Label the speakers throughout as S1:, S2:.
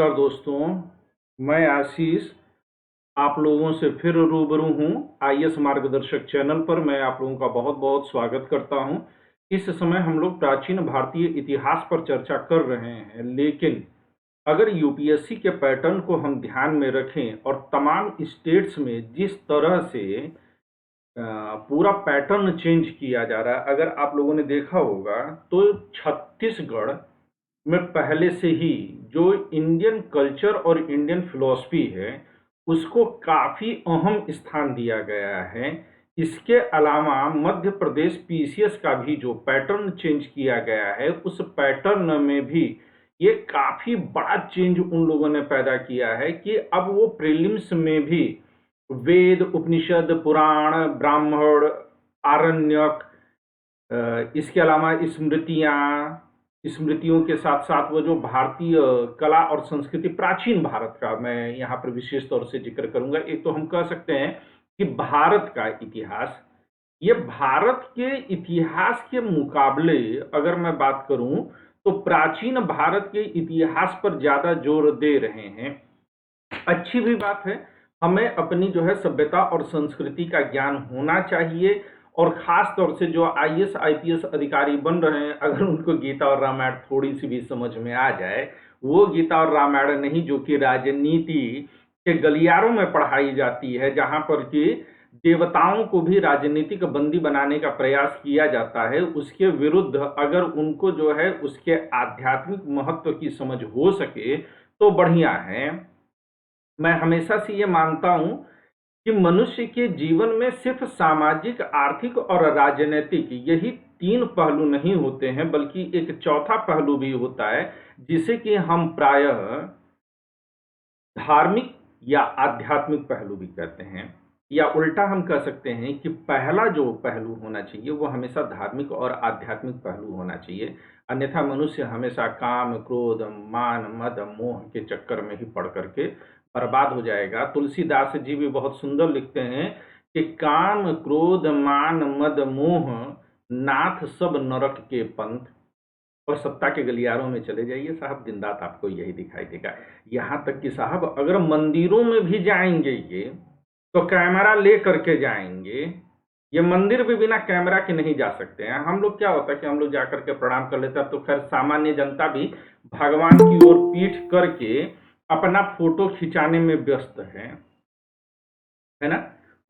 S1: नमस्कार दोस्तों, मैं आशीष आप लोगों से फिर रूबरू हूँ। आईएएस मार्गदर्शक चैनल पर मैं आप लोगों का बहुत बहुत स्वागत करता हूँ। इस समय हम लोग प्राचीन भारतीय इतिहास पर चर्चा कर रहे हैं, लेकिन अगर यूपीएससी के पैटर्न को हम ध्यान में रखें और तमाम स्टेट्स में जिस तरह से पूरा पैटर्न चेंज किया जा रहा है, अगर आप लोगों ने देखा होगा तो छत्तीसगढ़ में पहले से ही जो इंडियन कल्चर और इंडियन फिलॉसफी है उसको काफ़ी अहम स्थान दिया गया है। इसके अलावा मध्य प्रदेश पीसीएस का भी जो पैटर्न चेंज किया गया है उस पैटर्न में भी ये काफ़ी बड़ा चेंज उन लोगों ने पैदा किया है कि अब वो प्रीलिम्स में भी वेद, उपनिषद, पुराण, ब्राह्मण, आरण्यक, इसके अलावा स्मृतियों के साथ साथ वो जो भारतीय कला और संस्कृति, प्राचीन भारत का मैं यहाँ पर विशेष तौर से जिक्र करूंगा। एक तो हम कह सकते हैं कि भारत का इतिहास, ये भारत के इतिहास के मुकाबले अगर मैं बात करूं तो प्राचीन भारत के इतिहास पर ज्यादा जोर दे रहे हैं। अच्छी भी बात है, हमें अपनी जो है सभ्यता और संस्कृति का ज्ञान होना चाहिए। और खास तौर से जो आईएएस आईपीएस अधिकारी बन रहे हैं, अगर उनको गीता और रामायण थोड़ी सी भी समझ में आ जाए, वो गीता और रामायण नहीं जो कि राजनीति के गलियारों में पढ़ाई जाती है, जहां पर कि देवताओं को भी राजनीतिक बंदी बनाने का प्रयास किया जाता है, उसके विरुद्ध अगर उनको जो है उसके आध्यात्मिक महत्व की समझ हो सके तो बढ़िया है। मैं हमेशा से ये मानता हूं कि मनुष्य के जीवन में सिर्फ सामाजिक, आर्थिक और राजनीतिक यही तीन पहलू नहीं होते हैं, बल्कि एक चौथा पहलू भी होता है जिसे कि हम प्रायः धार्मिक या आध्यात्मिक पहलू भी कहते हैं। या उल्टा हम कह सकते हैं कि पहला जो पहलू होना चाहिए वो हमेशा धार्मिक और आध्यात्मिक पहलू होना चाहिए, अन्यथा मनुष्य हमेशा काम, क्रोध, मान, मद, मोह के चक्कर में ही पड़ करके बर्बाद हो जाएगा। तुलसीदास जी भी बहुत सुंदर लिखते हैं कि काम, क्रोध, मान, मद, मोह नाथ सब नरक के पंथ। और सत्ता के गलियारों में चले जाइए साहब, दिन रात आपको यही दिखाई देगा। यहाँ तक कि साहब अगर मंदिरों में भी जाएंगे ये तो कैमरा ले करके जाएंगे। ये मंदिर भी बिना कैमरा के नहीं जा सकते हैं। हम लोग क्या होता है कि हम लोग जाकर के प्रणाम कर लेते हैं, तो खैर सामान्य जनता भी भगवान की ओर पीठ करके अपना फोटो खिंचाने में व्यस्त है ना।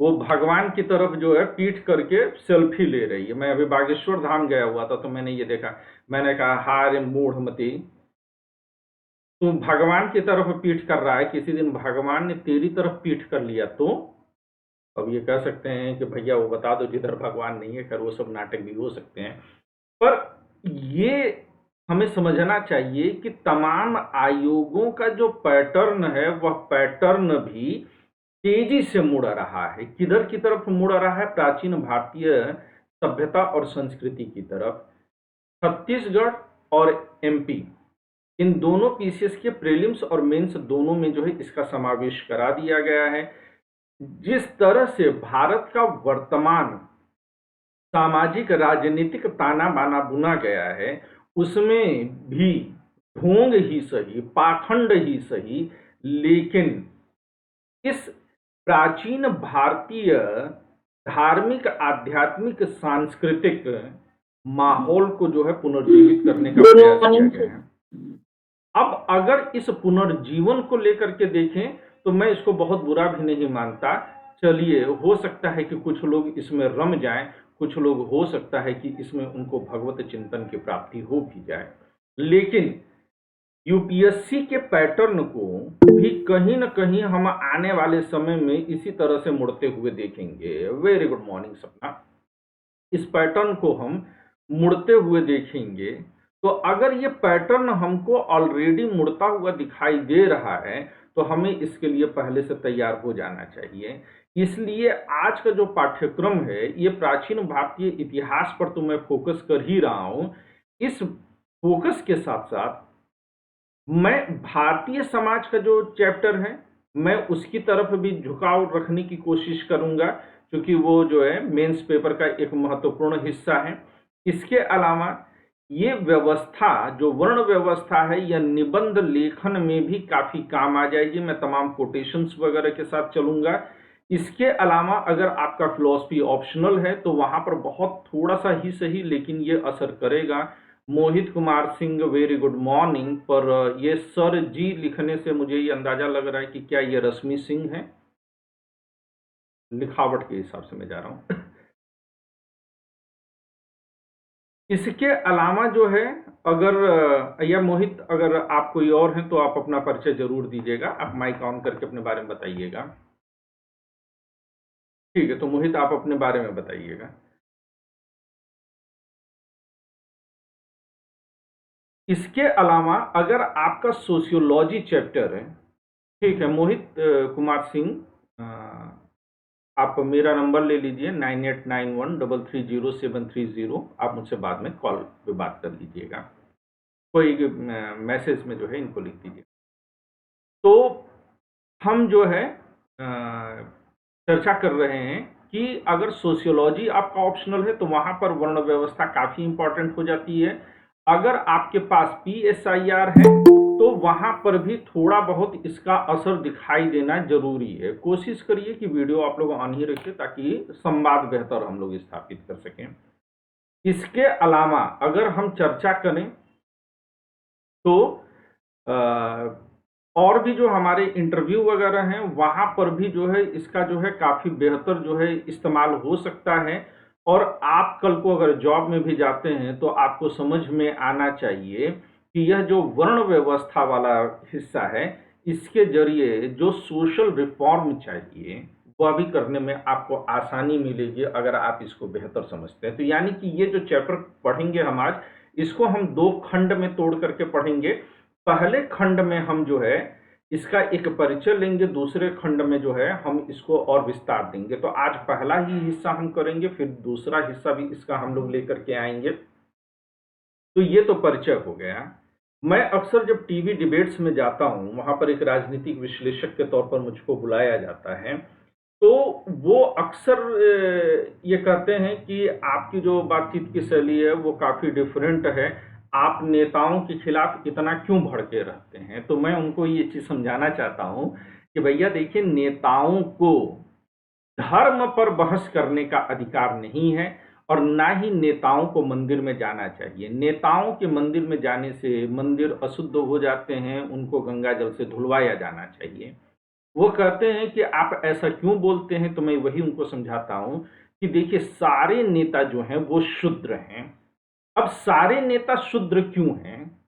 S1: वो भगवान की तरफ जो है पीठ करके सेल्फी ले रही है। मैं अभी बागेश्वर धाम गया हुआ था तो मैंने ये देखा, मैंने कहा हाय मूढ़मती, तू भगवान की तरफ पीठ कर रहा है, किसी दिन भगवान ने तेरी तरफ पीठ कर लिया तो अब ये कह सकते हैं कि भैया वो बता दो जिधर भगवान नहीं है। खैर वो सब नाटक भी हो सकते हैं, पर ये हमें समझना चाहिए कि तमाम आयोगों का जो पैटर्न है वह पैटर्न भी तेजी से मुड़ रहा है। किधर की तरफ मुड़ रहा है? प्राचीन भारतीय सभ्यता और संस्कृति की तरफ। छत्तीसगढ़ और एमपी, इन दोनों पीसीएस के प्रीलिम्स और मेंस दोनों में जो है इसका समावेश करा दिया गया है। जिस तरह से भारत का वर्तमान सामाजिक राजनीतिक ताना बाना बुना गया है, उसमें भी ढोंग ही सही, पाखंड ही सही, लेकिन इस प्राचीन भारतीय धार्मिक, आध्यात्मिक, सांस्कृतिक माहौल को जो है पुनर्जीवित करने का प्रयास किया गया है। अब अगर इस पुनर्जीवन को लेकर के देखें तो मैं इसको बहुत बुरा भी नहीं मानता। चलिए, हो सकता है कि कुछ लोग इसमें रम जाएं, कुछ लोग हो सकता है कि इसमें उनको भगवत चिंतन की प्राप्ति हो भी जाए, लेकिन यूपीएससी के पैटर्न को भी कहीं ना कहीं हम आने वाले समय में इसी तरह से मुड़ते हुए देखेंगे। वेरी गुड मॉर्निंग सपना। इस पैटर्न को हम मुड़ते हुए देखेंगे, तो अगर ये पैटर्न हमको ऑलरेडी मुड़ता हुआ दिखाई दे रहा है तो हमें इसके लिए पहले से तैयार हो जाना चाहिए। इसलिए आज का जो पाठ्यक्रम है ये प्राचीन भारतीय इतिहास पर तो मैं फोकस कर ही रहा हूं। इस फोकस के साथ साथ मैं भारतीय समाज का जो चैप्टर है मैं उसकी तरफ भी झुकाव रखने की कोशिश करूंगा, क्योंकि वो जो है मेंस पेपर का एक महत्वपूर्ण हिस्सा है। इसके अलावा ये व्यवस्था जो वर्ण व्यवस्था है यह निबंध लेखन में भी काफी काम आ जाएगी। मैं तमाम कोटेशंस वगैरह के साथ चलूंगा। इसके अलावा अगर आपका फिलॉसफी ऑप्शनल है तो वहां पर बहुत थोड़ा सा ही सही लेकिन ये असर करेगा। Mohit Kumar Singh very good morning, पर ये सर जी लिखने से मुझे ये अंदाजा लग रहा है कि क्या ये रश्मि सिंह है, लिखावट के हिसाब से मैं जा रहा हूं। इसके अलावा जो है, अगर या मोहित अगर आप कोई और हैं तो आप अपना परिचय जरूर दीजिएगा, आप माइक ऑन करके अपने बारे में बताइएगा। ठीक है, तो मोहित आप अपने बारे में बताइएगा। इसके अलावा अगर आपका सोशियोलॉजी चैप्टर है, ठीक है मोहित कुमार सिंह, आप मेरा नंबर ले लीजिए 9891330730। आप मुझसे बाद में कॉल पे बात कर लीजिएगा, कोई मैसेज में जो है इनको लिख दीजिए। तो हम जो है चर्चा कर रहे हैं कि अगर सोशियोलॉजी आपका ऑप्शनल है तो वहां पर वर्ण व्यवस्था काफी इंपॉर्टेंट हो जाती है। अगर आपके पास PSIR है तो वहां पर भी थोड़ा बहुत इसका असर दिखाई देना जरूरी है। कोशिश करिए कि वीडियो आप लोग ऑन ही रखिए ताकि संवाद बेहतर हम लोग स्थापित कर सकें। इसके अलावा अगर हम चर्चा करें तो और भी जो हमारे इंटरव्यू वगैरह हैं वहां पर भी जो है इसका जो है काफी बेहतर जो है इस्तेमाल हो सकता है। और आप कल को अगर जॉब में भी जाते हैं तो आपको समझ में आना चाहिए कि यह जो वर्ण व्यवस्था वाला हिस्सा है इसके जरिए जो सोशल रिफॉर्म चाहिए वह भी करने में आपको आसानी मिलेगी अगर आप इसको बेहतर समझते हैं। तो यानी कि ये जो चैप्टर पढ़ेंगे हम आज, इसको हम 2 खंड में तोड़ करके पढ़ेंगे। पहले खंड में हम जो है इसका एक परिचय लेंगे, दूसरे खंड में जो है हम इसको और विस्तार देंगे। तो आज पहला ही हिस्सा हम करेंगे, फिर दूसरा हिस्सा भी इसका हम लोग लेकर के आएंगे। तो ये तो परिचय हो गया। मैं अक्सर जब टीवी डिबेट्स में जाता हूं वहां पर एक राजनीतिक विश्लेषक के तौर पर मुझको बुलाया जाता है, तो वो अक्सर ये कहते हैं कि आपकी जो बातचीत की शैली है वो काफी डिफरेंट है, आप नेताओं के खिलाफ इतना क्यों भड़के रहते हैं। तो मैं उनको ये चीज समझाना चाहता हूं कि भैया देखिए, नेताओं को धर्म पर बहस करने का अधिकार नहीं है और ना ही नेताओं को मंदिर में जाना चाहिए। नेताओं के मंदिर में जाने से मंदिर अशुद्ध हो जाते हैं, उनको गंगा जल से धुलवाया जाना चाहिए। वो कहते हैं कि आप ऐसा क्यों बोलते हैं, तो मैं वही उनको समझाता हूं कि देखिए सारे नेता जो हैं वो शूद्र हैं। अब सारे नेता शूद्र क्यों हैं,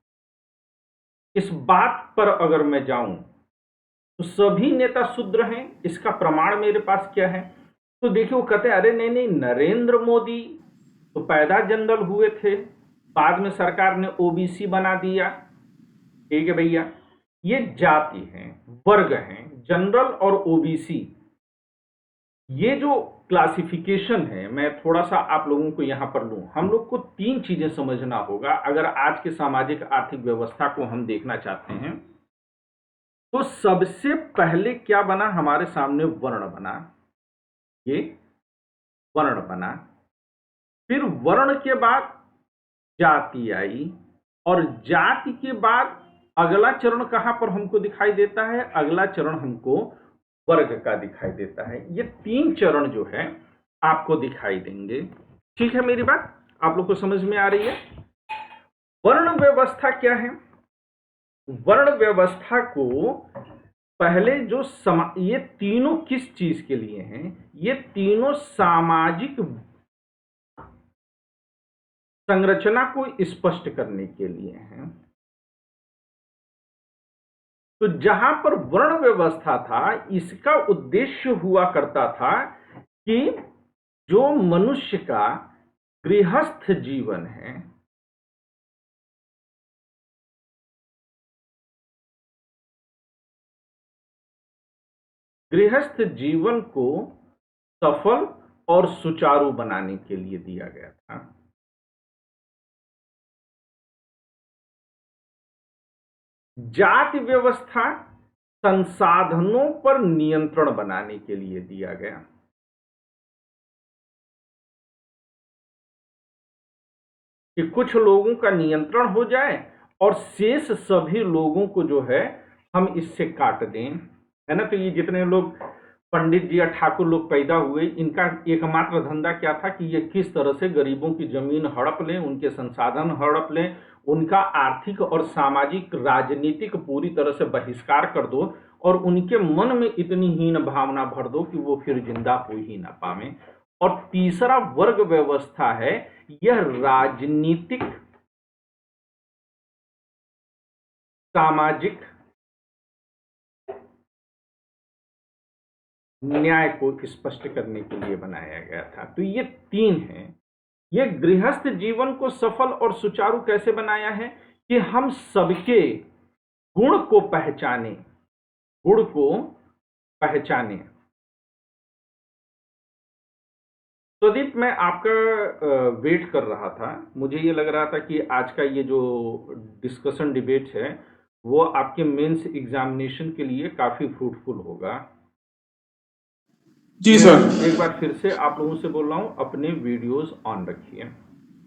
S1: इस बात पर अगर मैं जाऊं तो सभी नेता शूद्र हैं, इसका प्रमाण मेरे पास क्या है। तो देखिए वो कहते हैं अरे नहीं नहीं, नरेंद्र मोदी तो पैदा जनरल हुए थे, बाद में सरकार ने OBC बना दिया। ठीक है भैया, ये जाति हैं, वर्ग हैं, जनरल और OBC, ये जो क्लासिफिकेशन है मैं थोड़ा सा आप लोगों को यहां पर लूं। हम लोग को 3 चीजें समझना होगा अगर आज के सामाजिक आर्थिक व्यवस्था को हम देखना चाहते हैं। तो सबसे पहले क्या बना हमारे सामने, वर्ण बना, ये वर्ण बना। फिर वर्ण के बाद जाति आई, और जाति के बाद अगला चरण कहां पर हमको दिखाई देता है, अगला चरण हमको वर्ग का दिखाई देता है। ये 3 चरण जो है आपको दिखाई देंगे। ठीक है, मेरी बात आप लोग को समझ में आ रही है। वर्ण व्यवस्था क्या है, वर्ण व्यवस्था को पहले जो ये तीनों किस चीज के लिए हैं, ये तीनों सामाजिक संरचना को स्पष्ट करने के लिए हैं। तो जहां पर वर्ण व्यवस्था था, इसका उद्देश्य हुआ करता था कि जो मनुष्य का गृहस्थ जीवन है, गृहस्थ जीवन को सफल और सुचारू बनाने के लिए दिया गया था। जाति व्यवस्था संसाधनों पर नियंत्रण बनाने के लिए दिया गया। कि कुछ लोगों का नियंत्रण हो जाए और शेष सभी लोगों को जो है हम इससे काट दें, है ना। तो ये जितने लोग पंडित जी या ठाकुर लोग पैदा हुए, इनका एकमात्र धंधा क्या था कि ये किस तरह से गरीबों की जमीन हड़प लें, उनके संसाधन हड़प लें, उनका आर्थिक और सामाजिक राजनीतिक पूरी तरह से बहिष्कार कर दो और उनके मन में इतनी हीन भावना भर दो कि वो फिर जिंदा हो ही ना पावे। और तीसरा वर्ग व्यवस्था है, यह राजनीतिक, सामाजिक न्याय को स्पष्ट करने के लिए बनाया गया था। तो ये तीन हैं। ये गृहस्थ जीवन को सफल और सुचारू कैसे बनाया है कि हम सबके गुण को पहचाने, गुण को पहचाने। प्रदीप, मैं आपका वेट कर रहा था। मुझे ये लग रहा था कि आज का ये जो डिस्कशन डिबेट है वो आपके मेंस एग्जामिनेशन के लिए काफी फ्रूटफुल होगा।
S2: जी
S1: मैं
S2: सर।
S1: एक बार फिर से आप लोगों से बोल रहा हूँ, अपने वीडियोस ऑन रखिए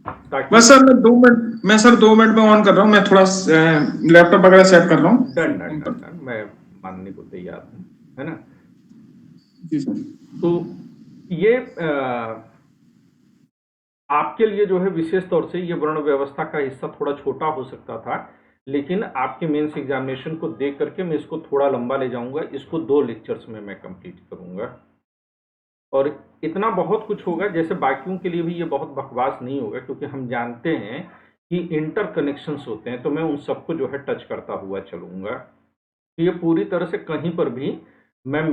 S1: ताकि।
S2: बस सर मैं 2 मिनट में ऑन कर रहा हूँ। मैं थोड़ा लैपटॉप वगैरह सेट कर रहा
S1: डन डन डन
S2: हूँ।
S1: डन, मैं मानने को तैयार हूँ, है ना।
S2: जी सर।
S1: तो ये आपके लिए जो है विशेष तौर से ये वर्ण व्यवस्था का हिस्सा थोड़ा छोटा हो सकता था, लेकिन आपके मेंस एग्जामिनेशन को देख करके मैं इसको थोड़ा लंबा ले जाऊंगा। इसको 2 लेक्चर्स में मैं कंप्लीट करूंगा और इतना बहुत कुछ होगा, जैसे बाकियों के लिए भी ये बहुत बकवास नहीं होगा, क्योंकि हम जानते हैं कि इंटर कनेक्शंस होते हैं। तो मैं उन सबको जो है टच करता हुआ चलूंगा। तो ये पूरी तरह से कहीं पर भी मैं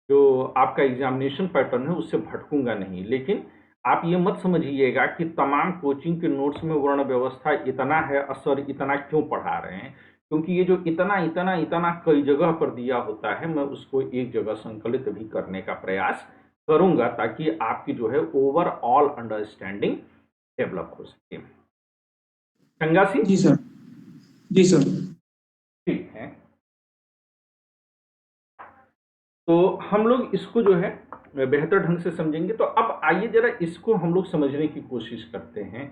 S1: जो आपका एग्जामिनेशन पैटर्न है उससे भटकूंगा नहीं। लेकिन आप ये मत समझिएगा कि तमाम कोचिंग के नोट्स में वर्ण व्यवस्था इतना है, असर इतना क्यों पढ़ा रहे हैं, क्योंकि ये जो इतना इतना इतना कई जगह पर दिया होता है, मैं उसको एक जगह संकलित भी करने का प्रयास करूंगा ताकि आपकी जो है ओवरऑल अंडरस्टैंडिंग डेवलप हो सके। चंगा सिंह,
S2: जी सर। जी सर।
S1: ठीक है। तो हम लोग इसको जो है बेहतर ढंग से समझेंगे। तो अब आइए जरा इसको हम लोग समझने की कोशिश करते हैं।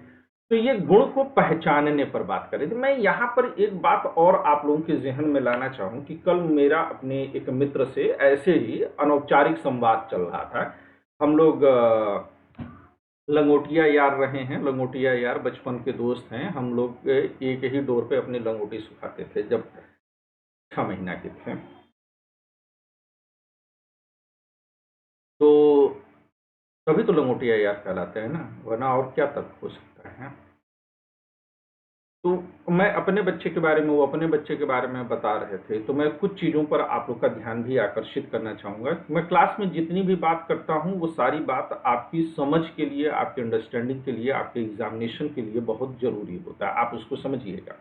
S1: तो ये गुण को पहचानने पर बात करें, तो मैं यहाँ पर एक बात और आप लोगों के जहन में लाना चाहूँ कि कल मेरा अपने एक मित्र से ऐसे ही अनौपचारिक संवाद चल रहा था। हम लोग लंगोटिया यार रहे हैं, लंगोटिया यार बचपन के दोस्त हैं। हम लोग एक ही डोर पे अपनी लंगोटी सुखाते थे जब 6 महीना के थे। तो तभी तो लंगोटिया यार कहलाते हैं ना, वरना और क्या तर्क हो सकता है। तो मैं अपने बच्चे के बारे में, वो अपने बच्चे के बारे में बता रहे थे, तो मैं कुछ चीज़ों पर आप लोग का ध्यान भी आकर्षित करना चाहूँगा। मैं क्लास में जितनी भी बात करता हूँ वो सारी बात आपकी समझ के लिए, आपके अंडरस्टैंडिंग के लिए, आपके एग्जामिनेशन के लिए बहुत ज़रूरी होता है। आप उसको समझिएगा।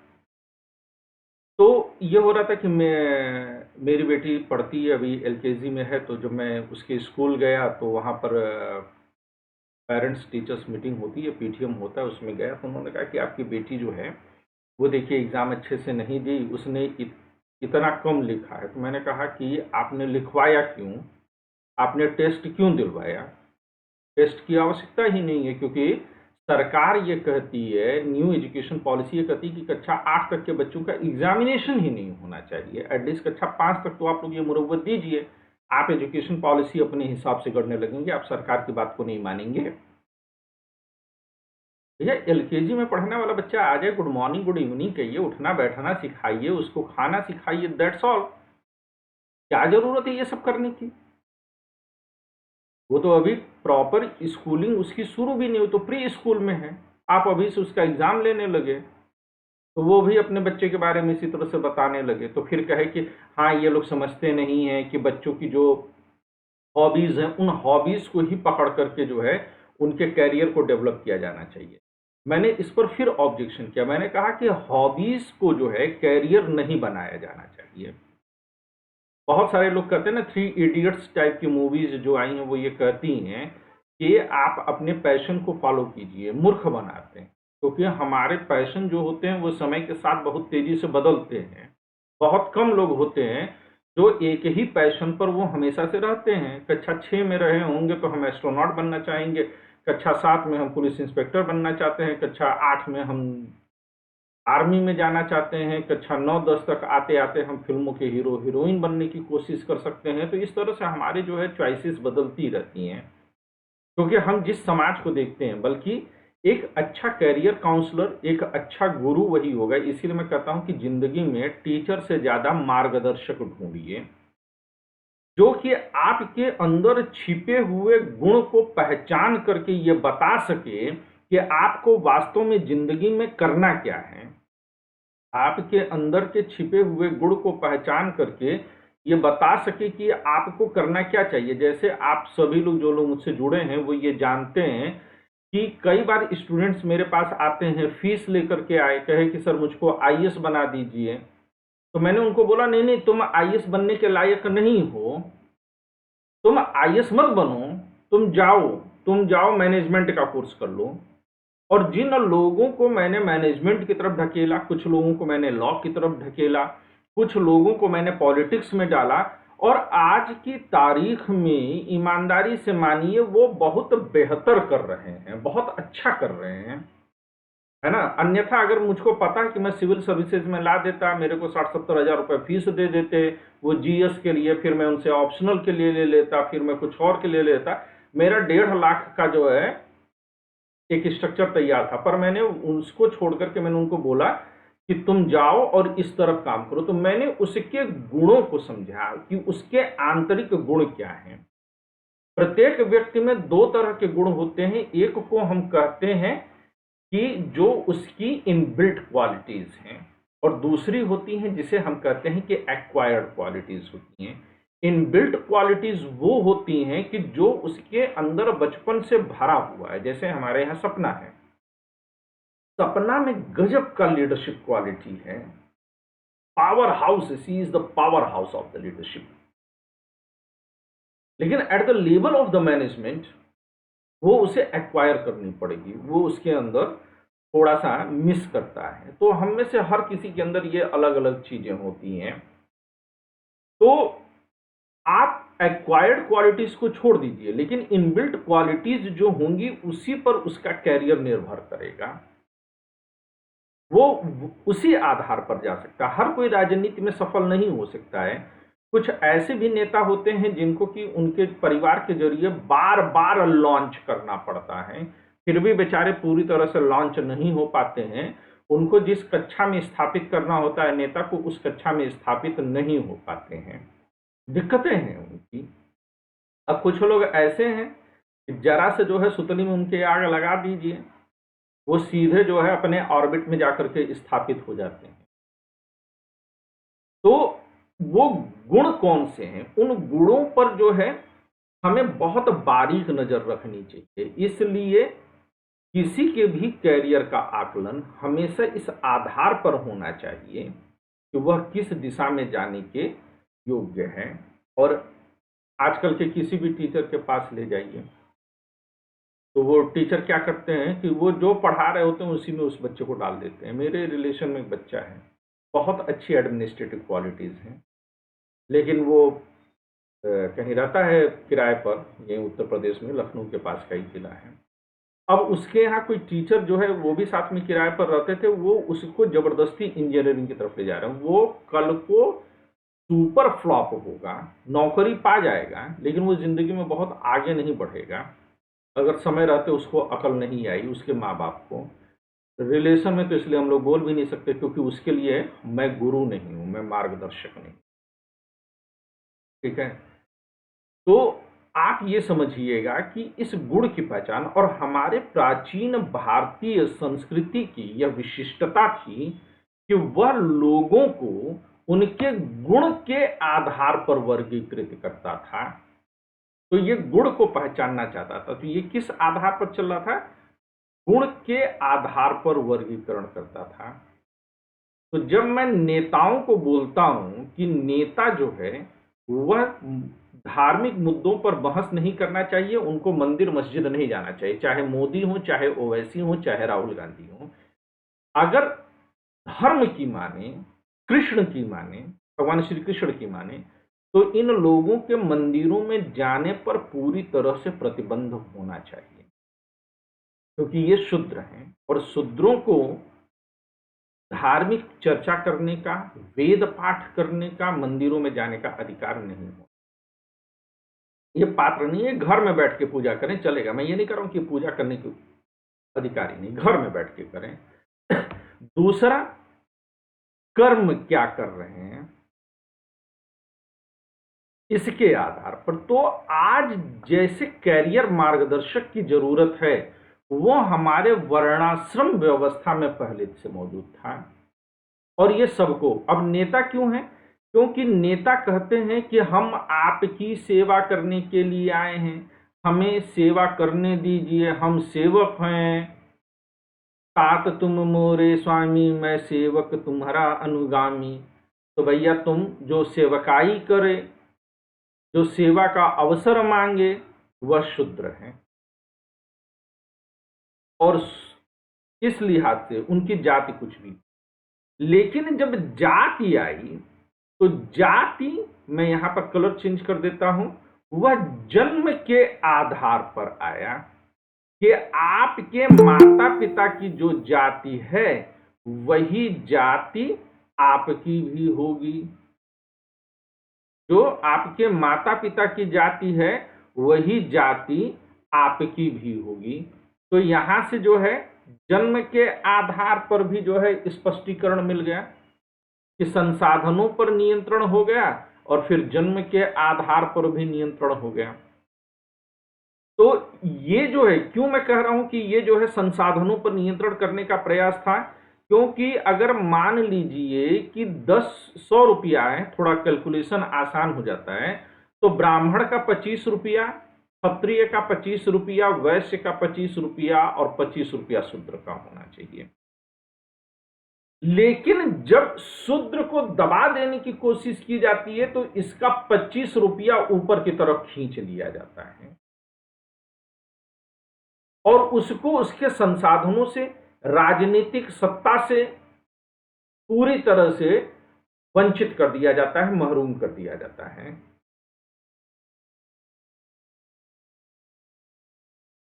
S1: तो ये हो रहा था कि मेरी बेटी पढ़ती है अभी एलकेजी में है। तो जब मैं उसके स्कूल गया तो वहाँ पर पेरेंट्स टीचर्स मीटिंग होती है, पीटीएम होता है, उसमें गया। तो उन्होंने कहा कि आपकी बेटी जो है वो देखिए एग्ज़ाम अच्छे से नहीं दी, उसने इतना कम लिखा है। तो मैंने कहा कि आपने लिखवाया क्यों, आपने टेस्ट क्यों दिलवाया। टेस्ट की आवश्यकता ही नहीं है, क्योंकि सरकार ये कहती है, न्यू एजुकेशन पॉलिसी ये कहती है कि कक्षा 8 तक के बच्चों का एग्जामिनेशन ही नहीं होना चाहिए। एटलीस्ट कक्षा 5 तक तो आप लोग ये मुरव्वत दीजिए। आप एजुकेशन पॉलिसी अपने हिसाब से गढ़ने लगेंगे, आप सरकार की बात को नहीं मानेंगे। भैया एलकेजी में पढ़ने वाला बच्चा आ जाए, गुड मॉर्निंग गुड इवनिंग कहिए, उठना बैठना सिखाइए, उसको खाना सिखाइए, दैट्स ऑल। क्या जरूरत है ये सब करने की। वो तो अभी प्रॉपर स्कूलिंग उसकी शुरू भी नहीं हुई, तो प्री स्कूल में है। आप अभी से उसका एग्जाम लेने लगे, तो वो भी अपने बच्चे के बारे में इसी तरह से बताने लगे, तो फिर कहे कि हाँ ये लोग समझते नहीं हैं कि बच्चों की जो हॉबीज हैं उन हॉबीज को ही पकड़ करके जो है उनके कैरियर को डेवलप किया जाना चाहिए। मैंने इस पर फिर ऑब्जेक्शन किया। मैंने कहा कि हॉबीज को जो है कैरियर नहीं बनाया जाना चाहिए। बहुत सारे लोग कहते हैं ना, 3 इडियट्स टाइप की मूवीज जो आई हैं वो ये कहती हैं कि आप अपने पैशन को फॉलो कीजिए। मूर्ख बनाते हैं, क्योंकि हमारे पैशन जो होते हैं वो समय के साथ बहुत तेजी से बदलते हैं। बहुत कम लोग होते हैं जो एक ही पैशन पर वो हमेशा से रहते हैं। कक्षा 6 में रहे होंगे तो हम एस्ट्रोनॉट बनना चाहेंगे, कक्षा 7 में हम पुलिस इंस्पेक्टर बनना चाहते हैं, कक्षा 8 में हम आर्मी में जाना चाहते हैं, कक्षा 9-10 तक आते आते हम फिल्मों के हीरो हीरोइन बनने की कोशिश कर सकते हैं। तो इस तरह से हमारे जो है चॉइसेस बदलती रहती हैं, क्योंकि हम जिस समाज को देखते हैं। बल्कि एक अच्छा कैरियर काउंसलर, एक अच्छा गुरु वही होगा। इसीलिए मैं कहता हूं कि जिंदगी में टीचर से ज्यादा मार्गदर्शक ढूंढिए, जो कि आपके अंदर छिपे हुए गुण को पहचान करके ये बता सके कि आपको वास्तव में जिंदगी में करना क्या है। आपके अंदर के छिपे हुए गुण को पहचान करके ये बता सके कि आपको करना क्या चाहिए। जैसे आप सभी लोग, जो लोग मुझसे जुड़े हैं, वो ये जानते हैं कि कई बार स्टूडेंट्स मेरे पास आते हैं, फीस लेकर के आए, कहे कि सर मुझको आईएएस बना दीजिए। तो मैंने उनको बोला, नहीं नहीं, तुम आईएएस बनने के लायक नहीं हो, तुम आईएएस मत बनो, तुम जाओ मैनेजमेंट का कोर्स कर लो। और जिन लोगों को मैंने मैनेजमेंट की तरफ ढकेला, कुछ लोगों को मैंने लॉ की तरफ ढकेला, कुछ लोगों को मैंने पॉलिटिक्स में डाला, और आज की तारीख में ईमानदारी से मानिए वो बहुत बेहतर कर रहे हैं, बहुत अच्छा कर रहे हैं, है ना। अन्यथा अगर मुझको पता है कि मैं सिविल सर्विसेज में ला देता, मेरे को 60-70 हजार रुपए फीस दे देते वो जीएस के लिए, फिर मैं उनसे ऑप्शनल के लिए ले लेता, फिर मैं कुछ और के लिए ले लेता, मेरा 1.5 लाख का जो है एक स्ट्रक्चर तैयार था। पर मैंने उसको छोड़ करके मैंने उनको बोला कि तुम जाओ और इस तरफ काम करो। तो मैंने उसके गुणों को समझा कि उसके आंतरिक गुण क्या हैं। प्रत्येक व्यक्ति में 2 तरह के गुण होते हैं। एक को हम कहते हैं कि जो उसकी इनबिल्ट क्वालिटीज हैं, और दूसरी होती हैं जिसे हम कहते हैं कि एक्वायर्ड क्वालिटीज होती हैं। इनबिल्ट क्वालिटीज वो होती हैं कि जो उसके अंदर बचपन से भरा हुआ है। जैसे हमारे यहाँ सपना है, सपना में गजब का लीडरशिप क्वालिटी है, power house, she is the power house of the leadership. लेकिन at the level of the management वो उसे एक्वायर करनी पड़ेगी, वो उसके अंदर थोड़ा सा मिस करता है। तो हम में से हर किसी के अंदर ये अलग अलग चीजें होती हैं। तो आप एक्वायर्ड क्वालिटीज को छोड़ दीजिए, लेकिन इनबिल्ट क्वालिटीज जो होंगी उसी पर उसका कैरियर निर्भर करेगा। वो उसी आधार पर जा सकता है। हर कोई राजनीति में सफल नहीं हो सकता है। कुछ ऐसे भी नेता होते हैं जिनको कि उनके परिवार के जरिए बार बार लॉन्च करना पड़ता है, फिर भी बेचारे पूरी तरह से लॉन्च नहीं हो पाते हैं। उनको जिस कक्षा में स्थापित करना होता है नेता को, उस कक्षा में स्थापित नहीं हो पाते हैं, दिक्कतें हैं उनकी। अब कुछ लोग ऐसे हैं कि जरा से जो है सुतली में उनके आग लगा दीजिए, वो सीधे जो है अपने ऑर्बिट में जाकर के स्थापित हो जाते हैं। तो वो गुण कौन से हैं, उन गुणों पर जो है हमें बहुत बारीक नजर रखनी चाहिए। इसलिए किसी के भी कैरियर का आकलन हमेशा इस आधार पर होना चाहिए कि वह किस दिशा में जाने के योग्य है। और आजकल के किसी भी टीचर के पास ले जाइए तो वो टीचर क्या करते हैं कि वो जो पढ़ा रहे होते हैं उसी में उस बच्चे को डाल देते हैं। मेरे रिलेशन में एक बच्चा है, बहुत अच्छी एडमिनिस्ट्रेटिव क्वालिटीज़ हैं, लेकिन वो कहीं रहता है किराए पर, ये उत्तर प्रदेश में लखनऊ के पास का ही जिला है। अब उसके यहाँ कोई टीचर जो है वो भी साथ में किराए पर रहते थे, वो उसको जबरदस्ती इंजीनियरिंग की तरफ ले जा रहे हैं। वो कल को सुपर फ्लॉप होगा, नौकरी पा जाएगा, लेकिन वो जिंदगी में बहुत आगे नहीं बढ़ेगा अगर समय रहते उसको अकल नहीं आई उसके माँ बाप को। रिलेशन में तो इसलिए हम लोग बोल भी नहीं सकते क्योंकि उसके लिए मैं गुरु नहीं हूं, मैं मार्गदर्शक नहीं। ठीक है, तो आप ये समझिएगा कि इस गुण की पहचान, और हमारे प्राचीन भारतीय संस्कृति की यह विशिष्टता थी कि वह लोगों को उनके गुण के आधार पर वर्गीकृत करता था। तो ये गुण को पहचानना चाहता था। तो ये किस आधार पर चल रहा था? गुण के आधार पर वर्गीकरण करता था। तो जब मैं नेताओं को बोलता हूं कि नेता जो है वह धार्मिक मुद्दों पर बहस नहीं करना चाहिए, उनको मंदिर मस्जिद नहीं जाना चाहिए, चाहे मोदी हो, चाहे ओवैसी हो, चाहे राहुल गांधी हो। अगर धर्म की माने, कृष्ण की माने, भगवान श्री कृष्ण की माने, तो इन लोगों के मंदिरों में जाने पर पूरी तरह से प्रतिबंध होना चाहिए। क्योंकि ये शूद्र हैं और शूद्रों को धार्मिक चर्चा करने का, वेद पाठ करने का, मंदिरों में जाने का अधिकार नहीं हो। ये पात्र नहीं है घर में बैठ के पूजा करें चलेगा, मैं ये नहीं कर रहा हूं कि पूजा करने के अधिकारी नहीं, घर में बैठ के करें। दूसरा, कर्म क्या कर रहे हैं इसके आधार पर। तो आज जैसे कैरियर मार्गदर्शक की जरूरत है वो हमारे वर्णाश्रम व्यवस्था में पहले से मौजूद था, और ये सबको। अब नेता क्यों है? क्योंकि नेता कहते हैं कि हम आपकी सेवा करने के लिए आए हैं, हमें सेवा करने दीजिए, हम सेवक हैं। तात तुम मोरे स्वामी, मैं सेवक तुम्हारा अनुगामी। तो भैया तुम जो सेवकाई करे, जो सेवा का अवसर मांगे, वह शूद्र है। और इस लिहाज से उनकी जाति कुछ भी। लेकिन जब जाति आई तो जाति, मैं यहां पर कलर चेंज कर देता हूं, वह जन्म के आधार पर आया कि आपके माता पिता की जो जाति है वही जाति आपकी भी होगी। जो आपके माता पिता की जाति है वही जाति आपकी भी होगी। तो यहां से जो है जन्म के आधार पर भी जो है स्पष्टीकरण मिल गया कि संसाधनों पर नियंत्रण हो गया, और फिर जन्म के आधार पर भी नियंत्रण हो गया। तो ये जो है, क्यों मैं कह रहा हूं कि ये जो है संसाधनों पर नियंत्रण करने का प्रयास था, क्योंकि अगर मान लीजिए कि 100 रुपया है, थोड़ा कैलकुलेशन आसान हो जाता है, तो ब्राह्मण का 25 रुपया, क्षत्रिय का 25 रुपया, वैश्य का 25 रुपया और 25 रुपया शूद्र का होना चाहिए। लेकिन जब शूद्र को दबा देने की कोशिश की जाती है तो इसका 25 रुपया ऊपर की तरफ खींच लिया जाता है और उसको उसके संसाधनों से, राजनीतिक सत्ता से पूरी तरह से वंचित कर दिया जाता है, महरूम कर दिया जाता है।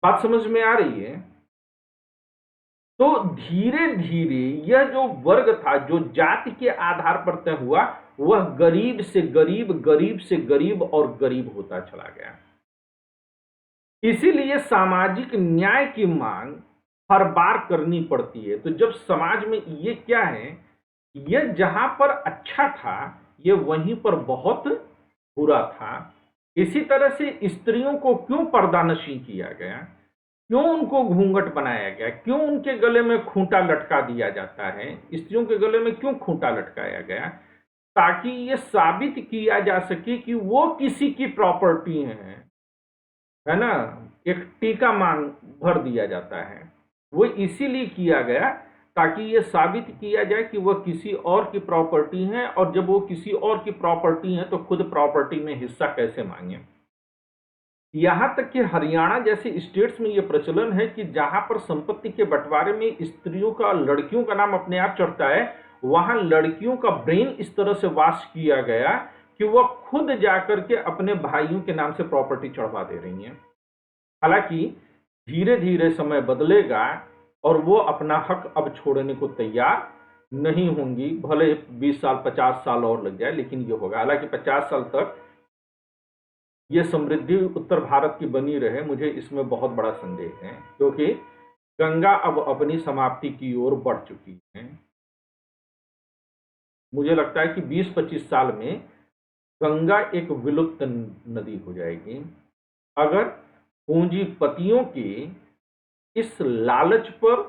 S1: बात समझ में आ रही है? तो धीरे धीरे यह जो वर्ग था, जो जाति के आधार पर तय हुआ, वह गरीब से गरीब, गरीब से गरीब और गरीब होता चला गया। इसीलिए सामाजिक न्याय की मांग हर बार करनी पड़ती है। तो जब समाज में ये क्या है, यह जहां पर अच्छा था यह वहीं पर बहुत बुरा था। इसी तरह से स्त्रियों को क्यों पर्दानशी किया गया, क्यों उनको घूंघट बनाया गया, क्यों उनके गले में खूंटा लटका दिया जाता है, स्त्रियों के गले में क्यों खूंटा लटकाया गया, ताकि ये साबित किया जा सके कि वो किसी की प्रॉपर्टी है ना। एक टीका मांग भर दिया जाता है, वो इसीलिए किया गया ताकि ये साबित किया जाए कि वह किसी और की प्रॉपर्टी है, और जब वो किसी और की प्रॉपर्टी है तो खुद प्रॉपर्टी में हिस्सा कैसे मांगे। यहां तक कि हरियाणा जैसे स्टेट्स में यह प्रचलन है कि जहां पर संपत्ति के बंटवारे में स्त्रियों का, लड़कियों का नाम अपने आप चढ़ता है, वहां लड़कियों का ब्रेन इस तरह से वाश किया गया कि वह खुद जाकर के अपने भाइयों के नाम से प्रॉपर्टी चढ़वा दे रही हैं। हालांकि धीरे धीरे समय बदलेगा और वो अपना हक अब छोड़ने को तैयार नहीं होंगी, भले 20 साल 50 साल और लग जाए, लेकिन ये होगा। हालांकि 50 साल तक ये समृद्धि उत्तर भारत की बनी रहे, मुझे इसमें बहुत बड़ा संदेह है, क्योंकि गंगा अब अपनी समाप्ति की ओर बढ़ चुकी है। मुझे लगता है कि 20-25 साल में गंगा एक विलुप्त नदी हो जाएगी, अगर पूंजीपतियों के इस लालच पर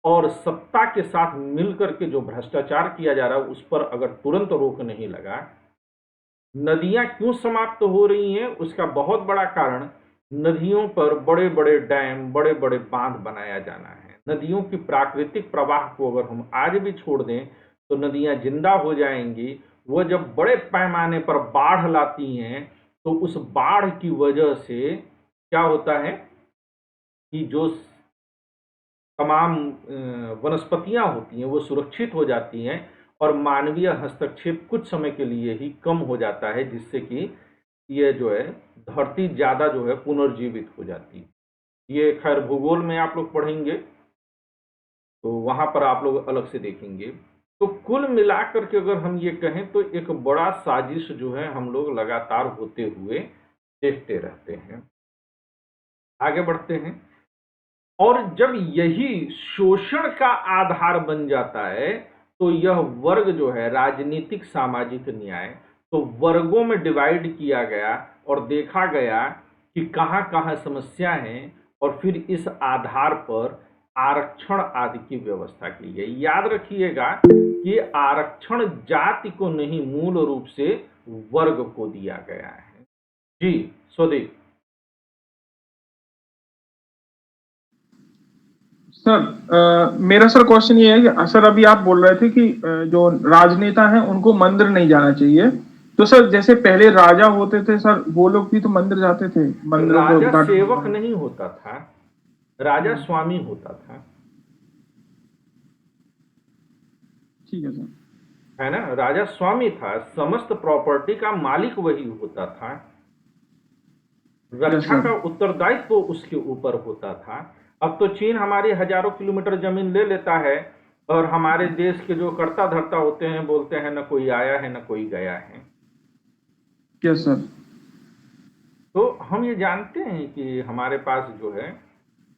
S1: और सत्ता के साथ मिलकर के जो भ्रष्टाचार किया जा रहा है उस पर अगर तुरंत रोक नहीं लगा। नदियां क्यों समाप्त हो रही हैं, उसका बहुत बड़ा कारण नदियों पर बड़े बड़े डैम, बड़े बड़े बांध बनाया जाना है। नदियों की प्राकृतिक प्रवाह को अगर हम आज भी छोड़ दें तो नदियां जिंदा हो जाएंगी। वह जब बड़े पैमाने पर बाढ़ लाती हैं तो उस बाढ़ की वजह से क्या होता है कि जो तमाम वनस्पतियां होती हैं वो सुरक्षित हो जाती हैं और मानवीय हस्तक्षेप कुछ समय के लिए ही कम हो जाता है, जिससे कि यह जो है धरती ज़्यादा जो है पुनर्जीवित हो जाती है। ये खैर भूगोल में आप लोग पढ़ेंगे तो वहां पर आप लोग अलग से देखेंगे। तो कुल मिलाकर के अगर हम ये कहें तो एक बड़ा साजिश जो है हम लोग लगातार होते हुए देखते रहते हैं। आगे बढ़ते हैं। और जब यही शोषण का आधार बन जाता है तो यह वर्ग जो है राजनीतिक सामाजिक न्याय, तो वर्गों में डिवाइड किया गया और देखा गया कि कहाँ कहाँ समस्या है और फिर इस आधार पर आरक्षण आदि की व्यवस्था की गई। याद रखिएगा कि आरक्षण जाति को नहीं, मूल रूप से वर्ग को दिया गया है। जी स्वदेव।
S2: सर मेरा सर क्वेश्चन ये है कि सर अभी आप बोल रहे थे कि जो राजनेता हैं उनको मंदिर नहीं जाना चाहिए। तो सर जैसे पहले राजा होते थे सर, वो लोग भी तो मंदिर जाते थे, मंदिरों का
S1: राजा
S2: उद्घाटन
S1: सेवक
S2: वगैरह।
S1: नहीं होता था, राजा
S2: हम्म,
S1: स्वामी होता था।
S2: ठीक है सर।
S1: है ना, राजा स्वामी था, समस्त प्रॉपर्टी का मालिक वही होता था,
S2: यस
S1: रक्षा
S2: सर।
S1: का उत्तरदायित्व तो उसके ऊपर होता था। अब तो चीन हमारी हजारों किलोमीटर जमीन ले लेता है और हमारे देश के जो कर्ता धर्ता होते हैं बोलते हैं न कोई आया है न कोई गया है।
S2: Yes sir.
S1: तो हम ये जानते हैं कि हमारे पास जो है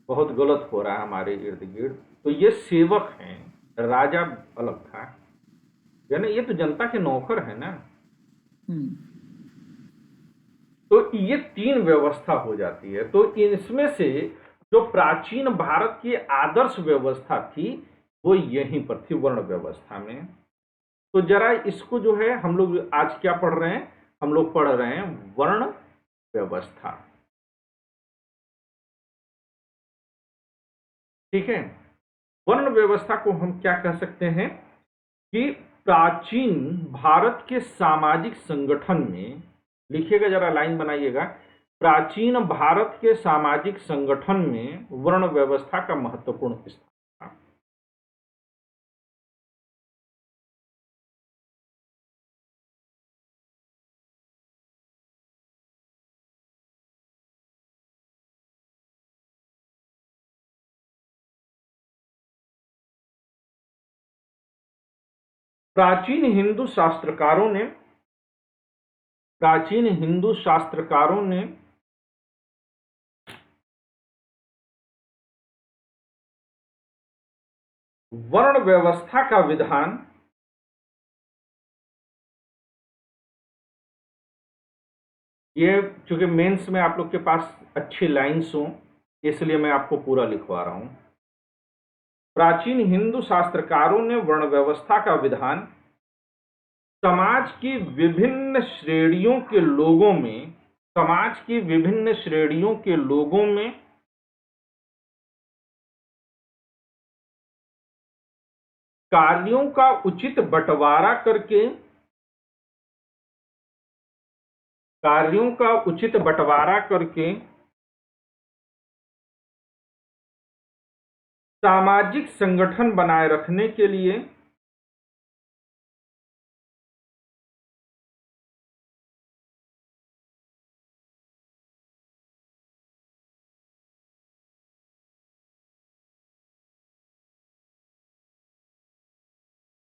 S1: बहुत गलत हो रहा है हमारे इर्द गिर्द। तो ये सेवक हैं, राजा अलग था, यानी ये तो जनता के नौकर है ना।
S2: हम्म,
S1: तो ये तीन व्यवस्था हो जाती है। तो इसमें से जो प्राचीन भारत की आदर्श व्यवस्था थी वो यहीं पर थी, वर्ण व्यवस्था में। तो जरा इसको जो है हम लोग आज क्या पढ़ रहे हैं, हम लोग पढ़ रहे हैं वर्ण व्यवस्था। ठीक है। वर्ण व्यवस्था को हम क्या कह सकते हैं कि प्राचीन भारत के सामाजिक संगठन में, लिखिएगा जरा, लाइन बनाइएगा, प्राचीन भारत के सामाजिक संगठन में वर्ण व्यवस्था का महत्वपूर्ण स्थान था। प्राचीन हिंदू शास्त्रकारों ने प्राचीन हिंदू शास्त्रकारों ने वर्ण व्यवस्था का विधान ये, चूंकि मेंस में आप लोग के पास अच्छी लाइन्स हों इसलिए मैं आपको पूरा लिखवा रहा हूं। प्राचीन हिंदू शास्त्रकारों ने वर्ण व्यवस्था का विधान समाज की विभिन्न श्रेणियों के लोगों में समाज की विभिन्न श्रेणियों के लोगों में कार्यों का उचित बंटवारा करके कार्यों का उचित बंटवारा करके सामाजिक संगठन बनाए रखने के लिए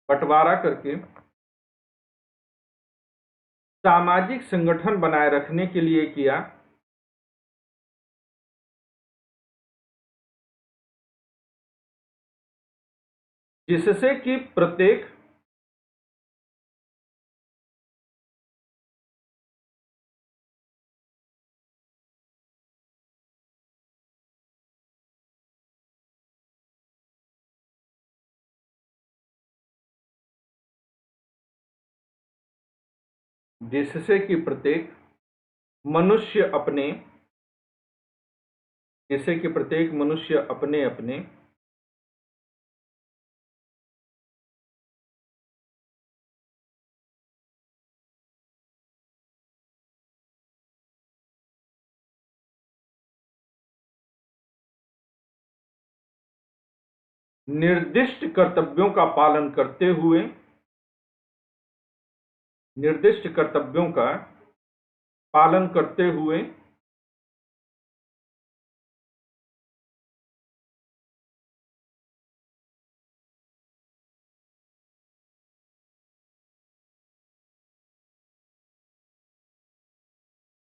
S1: बंटवारा करके सामाजिक संगठन बनाए रखने के लिए किया, जिससे कि प्रत्येक जिससे कि प्रत्येक मनुष्य अपने जिससे कि प्रत्येक मनुष्य अपने अपने निर्दिष्ट कर्तव्यों का पालन करते हुए निर्दिष्ट कर्तव्यों का पालन करते हुए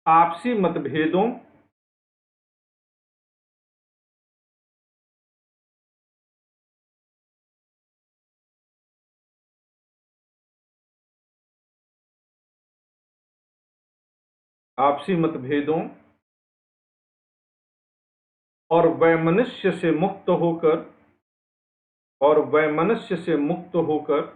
S1: आपसी मतभेदों आपसी मतभेदों और वैमनस्य से मुक्त होकर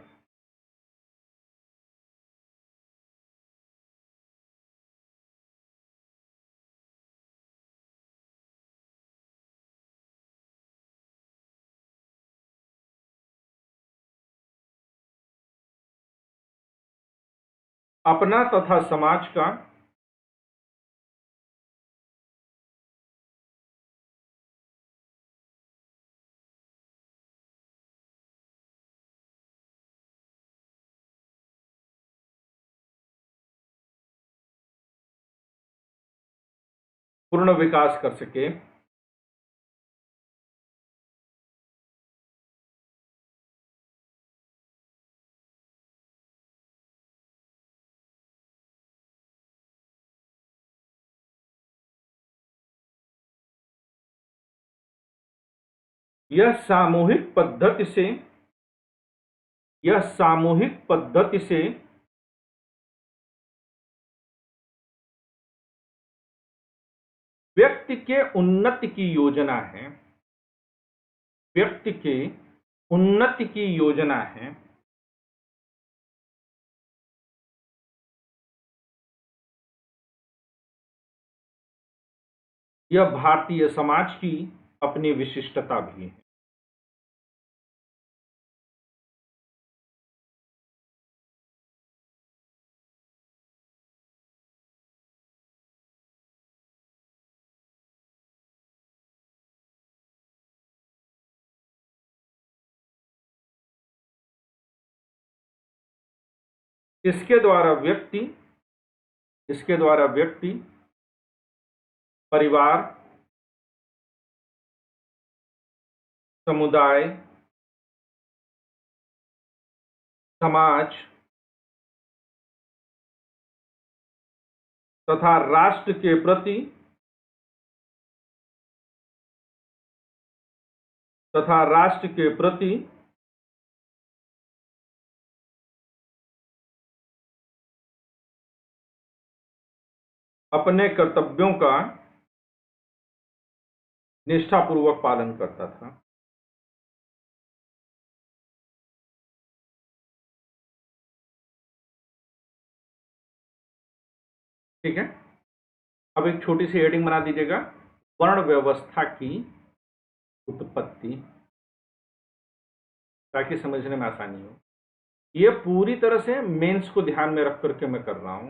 S1: अपना तथा समाज का पूर्ण विकास कर सके। यह सामूहिक पद्धति से व्यक्ति के उन्नति की योजना है। व्यक्ति के उन्नति की योजना है। यह भारतीय समाज की अपनी विशिष्टता भी है। इसके द्वारा व्यक्ति परिवार, समुदाय, समाज तथा राष्ट्र के प्रति अपने कर्तव्यों का निष्ठापूर्वक पालन करता था। ठीक है, अब एक छोटी सी हेडिंग बना दीजिएगा, वर्ण व्यवस्था की उत्पत्ति, ताकि समझने में आसानी हो। ये पूरी तरह से मेंस को ध्यान में रख करके मैं कर रहा हूं।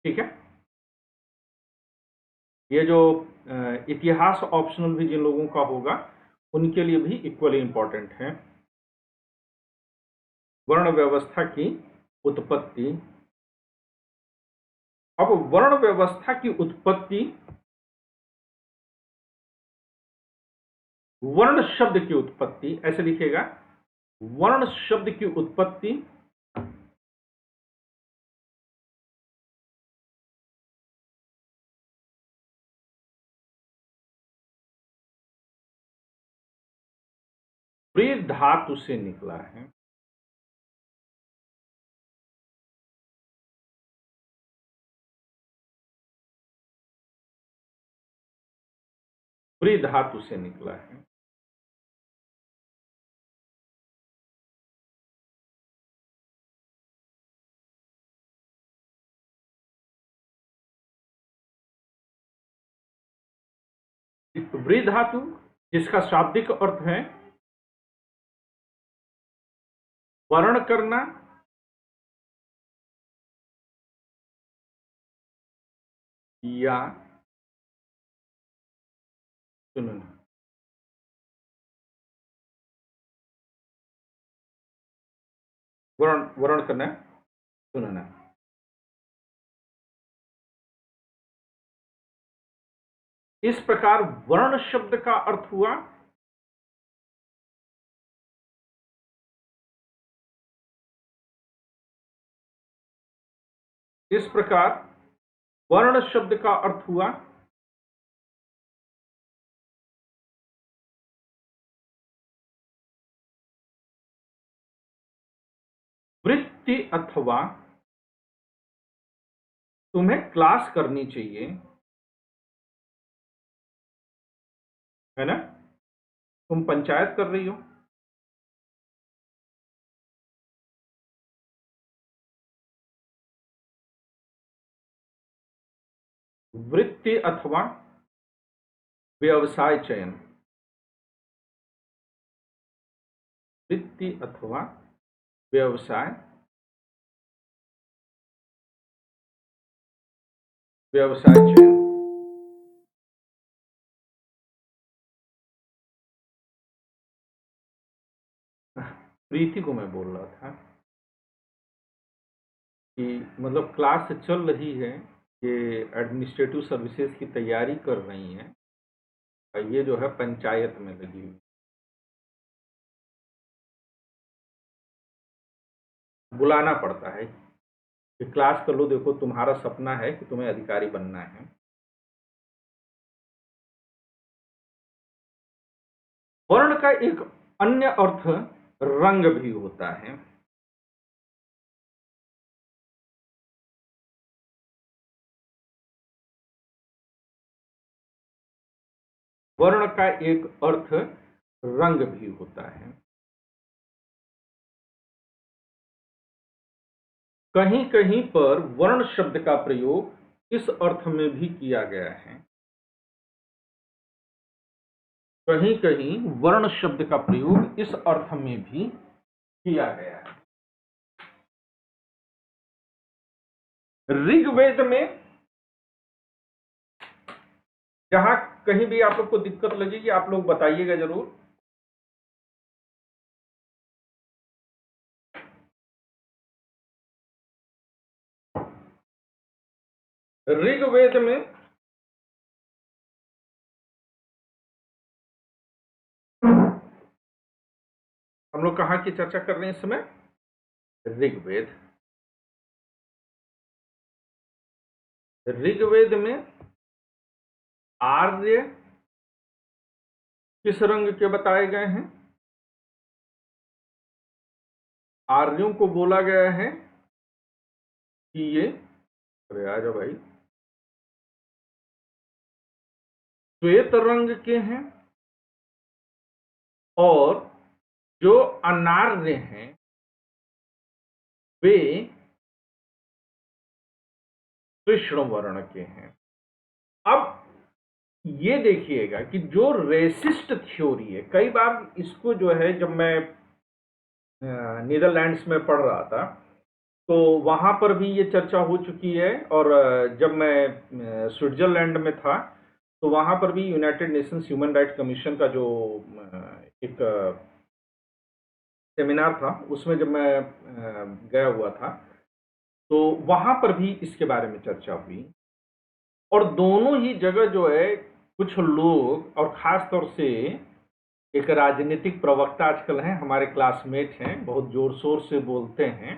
S1: ठीक है, ये जो इतिहास ऑप्शनल भी जिन लोगों का होगा उनके लिए भी इक्वली इंपॉर्टेंट है। वर्ण व्यवस्था की उत्पत्ति। अब वर्ण व्यवस्था की उत्पत्ति, वर्ण शब्द की उत्पत्ति, ऐसे लिखेगा, वर्ण शब्द की उत्पत्ति व्री धातु से निकला है। व्री धातु से निकला है। व्री धातु जिसका शाब्दिक अर्थ है वर्ण करना या चुनना। वर्ण करना, चुनना। इस प्रकार वर्ण शब्द का अर्थ हुआ इस प्रकार वर्ण शब्द का अर्थ हुआ वृत्ति अथवा तुम्हें क्लास करनी चाहिए, है ना? तुम पंचायत कर रही हो, वृत्ति अथवा व्यवसाय चयन, वृत्ति अथवा व्यवसाय चयन। प्रीति को मैं बोल रहा था कि मतलब क्लास चल रही है, ये एडमिनिस्ट्रेटिव सर्विसेज की तैयारी कर रही हैं और ये जो है पंचायत में लगी हुई। बुलाना पड़ता है कि क्लास कर लो, देखो तुम्हारा सपना है कि तुम्हें अधिकारी बनना है। वर्ण का एक अन्य अर्थ रंग भी होता है। वर्ण का एक अर्थ रंग भी होता है। कहीं कहीं पर वर्ण शब्द का प्रयोग इस अर्थ में भी किया गया है, कहीं कहीं वर्ण शब्द का प्रयोग इस अर्थ में भी किया गया है। ऋग्वेद में जहां कहीं भी आप लोग को दिक्कत लगेगी आप लोग बताइएगा जरूर। ऋग्वेद में हम लोग कहां की चर्चा कर रहे हैं इस समय? ऋग्वेद। ऋग्वेद में आर्य किस रंग के बताए गए हैं? आर्यों को बोला गया है कि ये, अरे आ जाओ भाई, श्वेत रंग के हैं, और जो अनार्य हैं वे कृष्ण वर्ण के हैं। अब ये देखिएगा कि जो रेसिस्ट थ्योरी है, कई बार इसको जो है जब मैं नीदरलैंड्स में पढ़ रहा था तो वहां पर भी ये चर्चा हो चुकी है, और जब मैं स्विट्जरलैंड में था तो वहां पर भी United Nations human right commission का जो एक सेमिनार था उसमें जब मैं गया हुआ था तो वहां पर भी इसके बारे में चर्चा हुई। और दोनों ही जगह जो है कुछ लोग, और खास तौर से एक राजनीतिक प्रवक्ता आजकल हैं, हमारे क्लासमेट हैं, बहुत जोर शोर से बोलते हैं।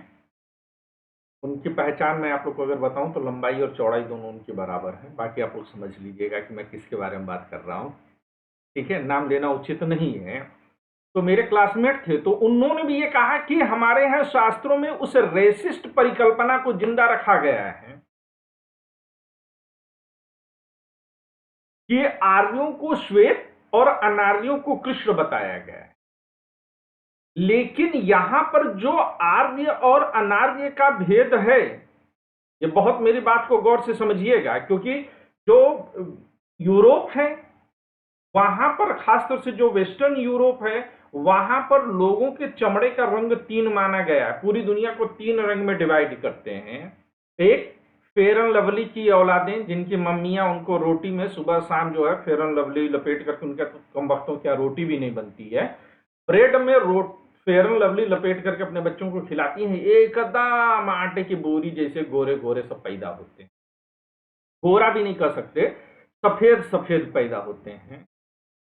S1: उनकी पहचान मैं आप लोग को अगर बताऊं तो लंबाई और चौड़ाई दोनों उनके बराबर है। बाकी आप लोग समझ लीजिएगा कि मैं किसके बारे में बात कर रहा हूं, ठीक है? नाम लेना उचित नहीं है। तो मेरे क्लासमेट थे, तो उन्होंने भी ये कहा कि हमारे यहाँ शास्त्रों में उस रेसिस्ट परिकल्पना को जिंदा रखा गया है कि आर्यों को श्वेत और अनार्यों को कृष्ण बताया गया है। लेकिन यहां पर जो आर्य और अनार्य का भेद है, ये बहुत, मेरी बात को गौर से समझिएगा, क्योंकि जो यूरोप है वहां पर, खासतौर से जो वेस्टर्न यूरोप है वहां पर लोगों के चमड़े का रंग 3 माना गया है। पूरी दुनिया को 3 रंग में डिवाइड करते हैं। एक, फेयर एंड लवली की औलादें जिनकी मम्मियां उनको रोटी में सुबह शाम जो है फेयर एंड लवली लपेट करके, उनका तो कम वक्तों क्या रोटी भी नहीं बनती है, ब्रेड में फेयर एंड लवली लपेट करके अपने बच्चों को खिलाती हैं। एकदम आटे की बोरी जैसे गोरे गोरे सब पैदा होते हैं, गोरा भी नहीं कह सकते, सफेद सफेद पैदा होते हैं।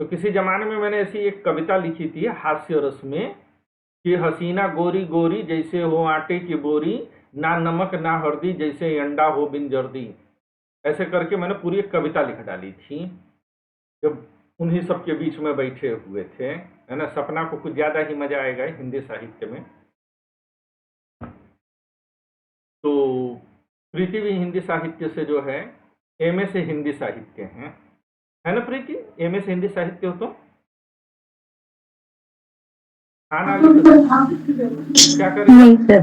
S1: तो किसी जमाने में मैंने ऐसी एक कविता लिखी थी हास्य रस में कि हसीना गोरी गोरी जैसे हो आटे की बोरी, ना नमक ना हल्दी जैसे अंडा हो बिन जर्दी। ऐसे करके मैंने पूरी एक कविता लिख डाली थी जब उन्हीं सब के बीच में बैठे हुए थे, है ना। सपना को कुछ ज़्यादा ही मजा आएगा हिंदी साहित्य में। तो प्रीति भी हिंदी साहित्य से जो है एमए से हिंदी साहित्य है ना प्रीति? एमए से हिंदी साहित्य हो तो हाँ ना लिख दो। क्या करें?
S3: नहीं सर,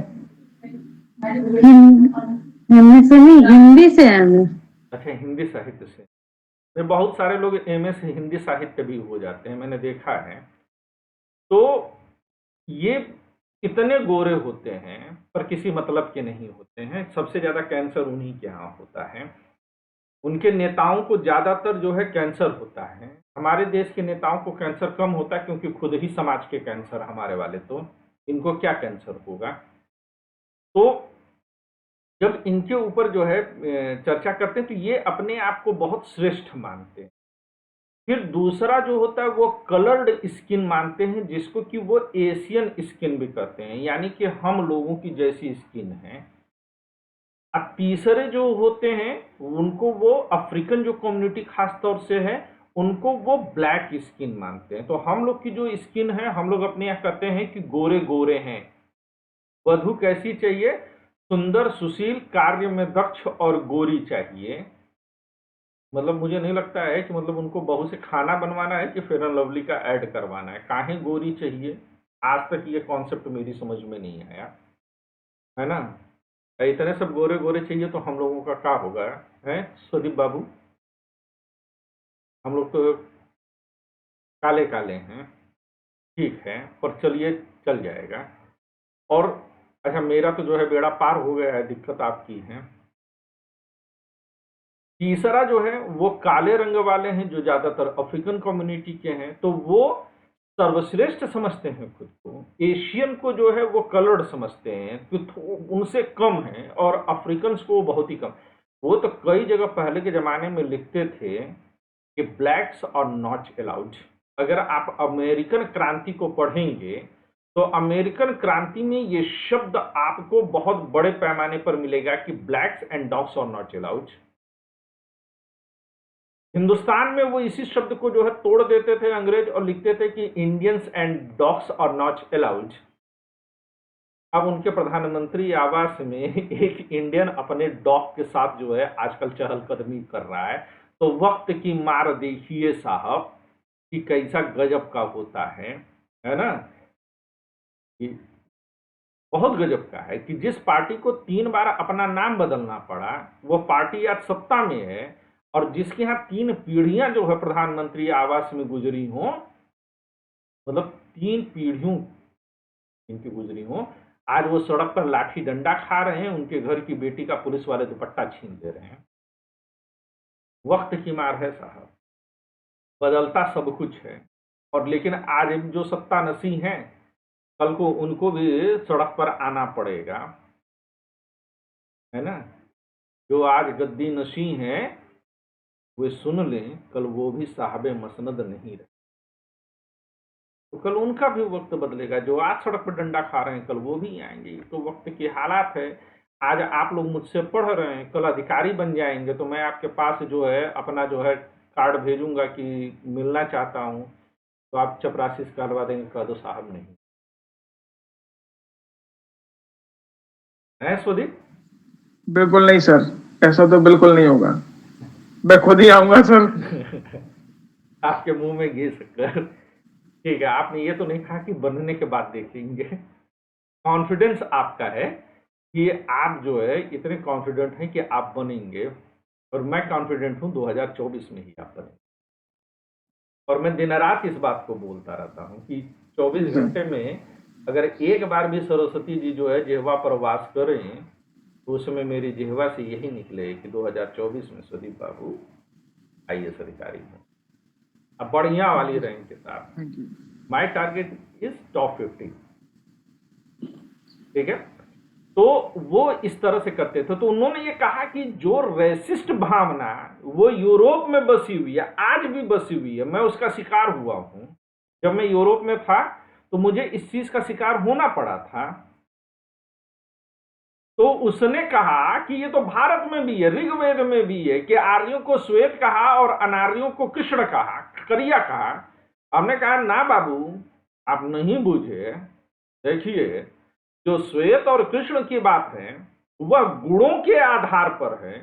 S3: एमए से नहीं, हिंदी से है मैं।
S1: अच्छा, हिंदी साहित्य से। नहीं, बहुत सारे लोग एमए से हिंदी साहित्य भी हो जाते हैं, मैंने देखा है। तो ये इतने गोरे होते हैं पर किसी मतलब के नहीं होते हैं। सबसे ज्यादा कैंसर उन्हीं के यहाँ होता है। उनके नेताओं को ज्यादातर जो है कैंसर होता है। हमारे देश के नेताओं को कैंसर कम होता है क्योंकि खुद ही समाज के कैंसर हमारे वाले, तो इनको क्या कैंसर होगा। तो जब इनके ऊपर जो है चर्चा करते हैं तो ये अपने आप को बहुत श्रेष्ठ मानते हैं। फिर दूसरा जो होता है वो कलर्ड स्किन मानते हैं, जिसको कि वो एशियन स्किन भी कहते हैं, यानी कि हम लोगों की जैसी स्किन है। अब तीसरे जो होते हैं उनको वो अफ्रीकन जो कम्युनिटी खास तौर से है उनको वो ब्लैक स्किन मानते हैं। तो हम लोग की जो स्किन है हम लोग अपने यहाँ कहते हैं कि गोरे गोरे हैं। वधु कैसी चाहिए? सुंदर, सुशील, कार्य में दक्ष और गोरी चाहिए। मतलब मुझे नहीं लगता है कि मतलब उनको बहू से खाना बनवाना है कि फेयर एंड लवली का ऐड करवाना है। काहे गोरी चाहिए? आज तक ये कॉन्सेप्ट मेरी समझ में नहीं आया, है ना। इतने सब गोरे गोरे चाहिए तो हम लोगों का क्या होगा, है सुदीप बाबू? हम लोग तो काले काले हैं, ठीक है, पर चलिए चल जाएगा। और अच्छा, मेरा तो जो है बेड़ा पार हो गया है, दिक्कत आपकी है। तीसरा जो है वो काले रंग वाले हैं जो ज्यादातर अफ्रीकन कम्युनिटी के हैं, तो वो सर्वश्रेष्ठ समझते हैं खुद को। एशियन को जो है वो कलर्ड समझते हैं कि उनसे कम है, और अफ्रीकन को बहुत ही कम। वो तो कई जगह पहले के जमाने में लिखते थे कि ब्लैक्स आर नॉट अलाउड। अगर आप अमेरिकन क्रांति को पढ़ेंगे तो अमेरिकन क्रांति में ये शब्द आपको बहुत बड़े पैमाने पर मिलेगा कि blacks and dogs are not allowed. Hindustan में वो इसी शब्द को जो है तोड़ देते थे अंग्रेज और लिखते थे कि Indians and dogs are not allowed. अब उनके प्रधानमंत्री आवास में एक इंडियन अपने डॉग के साथ जो है आजकल चहलकदमी कर रहा है। तो वक्त की मार देखिए साहब कि कैसा गजब का होता है ना। कि बहुत गजब का है कि जिस पार्टी को 3 बार अपना नाम बदलना पड़ा वो पार्टी आज सत्ता में है, और जिसके यहाँ 3 पीढ़ियां जो है प्रधानमंत्री आवास में गुजरी हों, मतलब 3 पीढ़ियों इनकी गुजरी हों, आज वो सड़क पर लाठी डंडा खा रहे हैं, उनके घर की बेटी का पुलिस वाले दुपट्टा छीन ले रहे हैं। वक्त की मार है साहब, बदलता सब कुछ है। और लेकिन आज जो सत्ता नसी हैं कल को उनको भी सड़क पर आना पड़ेगा, है ना। जो आज गद्दी नशी हैं वे सुन लें कल वो भी साहबे मसनद नहीं रहे। तो कल उनका भी वक्त बदलेगा। जो आज सड़क पर डंडा खा रहे हैं कल वो भी आएंगे। तो वक्त की हालात है। आज आप लोग मुझसे पढ़ रहे हैं, कल अधिकारी बन जाएंगे तो मैं आपके पास जो है अपना जो है कार्ड भेजूंगा कि मिलना चाहता हूं, तो आप चपरासी से करवा देंगे, कह दो साहब नहीं है स्वदीप।
S2: बिल्कुल नहीं सर, ऐसा तो बिल्कुल नहीं होगा, मैं खुद ही आऊंगा सर।
S1: आपके मुंह में घी शक्कर। ठीक है, आपने ये तो नहीं कहा कि बनने के बाद देखेंगे। कॉन्फिडेंस आपका है कि आप जो है इतने कॉन्फिडेंट हैं कि आप बनेंगे, और मैं कॉन्फिडेंट हूं 2024 में ही आप बनेंगे। और मैं दिन रात इस बात को बोलता रहता हूं कि 24 घंटे में अगर एक बार भी सरस्वती जी जो है जिह्वा पर वास करें तो उसमें मेरी जिह्वा से यही निकले कि 2024 में सुदीप बाबू IAS अधिकारी हैं, अब बढ़िया वाली रैंक के साथ। My target is top 50। ठीक है, तो वो इस तरह से करते थे। तो उन्होंने ये कहा कि जो रेसिस्ट भावना वो यूरोप में बसी हुई है, आज भी बसी हुई है। मैं उसका शिकार हुआ हूं। जब मैं यूरोप में था तो मुझे इस चीज का शिकार होना पड़ा था। तो उसने कहा कि ये तो भारत में भी है, ऋग्वेद में भी है कि आर्यों को श्वेत कहा और अनार्यों को कृष्ण कहा, करिया कहा। हमने कहा ना बाबू, आप नहीं बूझे। देखिए, जो श्वेत और कृष्ण की बात है वह गुणों के आधार पर है,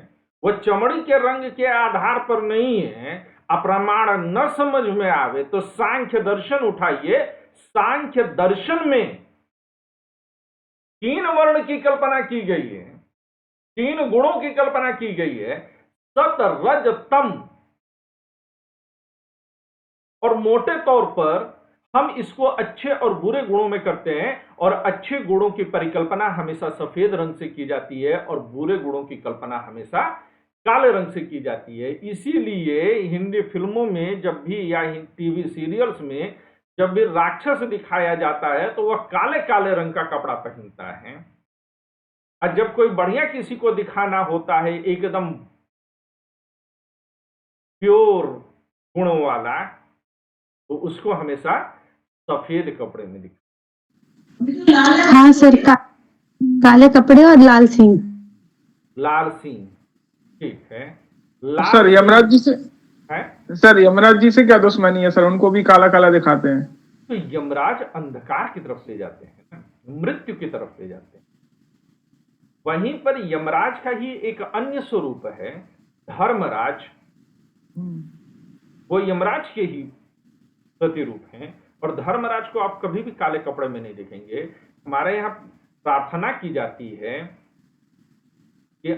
S1: वह चमड़ी के रंग के आधार पर नहीं है। अप्रमाण न समझ में आवे तो सांख्य दर्शन उठाइए। सांख्य दर्शन में 3 वर्ण की कल्पना की गई है, 3 गुणों की कल्पना की गई है, सत रज तम। और मोटे तौर पर हम इसको अच्छे और बुरे गुणों में करते हैं, और अच्छे गुणों की परिकल्पना हमेशा सफेद रंग से की जाती है और बुरे गुणों की कल्पना हमेशा काले रंग से की जाती है। इसीलिए हिंदी फिल्मों में जब भी या टीवी सीरियल्स में जब भी राक्षस दिखाया जाता है तो वह काले काले रंग का कपड़ा पहनता है, और जब कोई बढ़िया किसी को दिखाना होता है एकदम प्योर गुणों वाला, तो उसको हमेशा सफेद कपड़े में दिखा।
S3: हाँ सर, काले कपड़े और लाल सिंह।
S1: लाल सिंह, ठीक है। लाल
S2: सर यमराज जी से
S1: है,
S2: सर यमराज जी से क्या दुश्मनी है सर? उनको भी काला काला दिखाते हैं।
S1: तो यमराज अंधकार की तरफ ले जाते हैं ना, मृत्यु की तरफ ले जाते हैं। वहीं पर यमराज का ही एक अन्य स्वरूप है धर्मराज। वो यमराज के ही प्रतिरूप हैं, और धर्मराज को आप कभी भी काले कपड़े में नहीं देखेंगे। हमारे यहाँ प्रार्थना की जाती है कि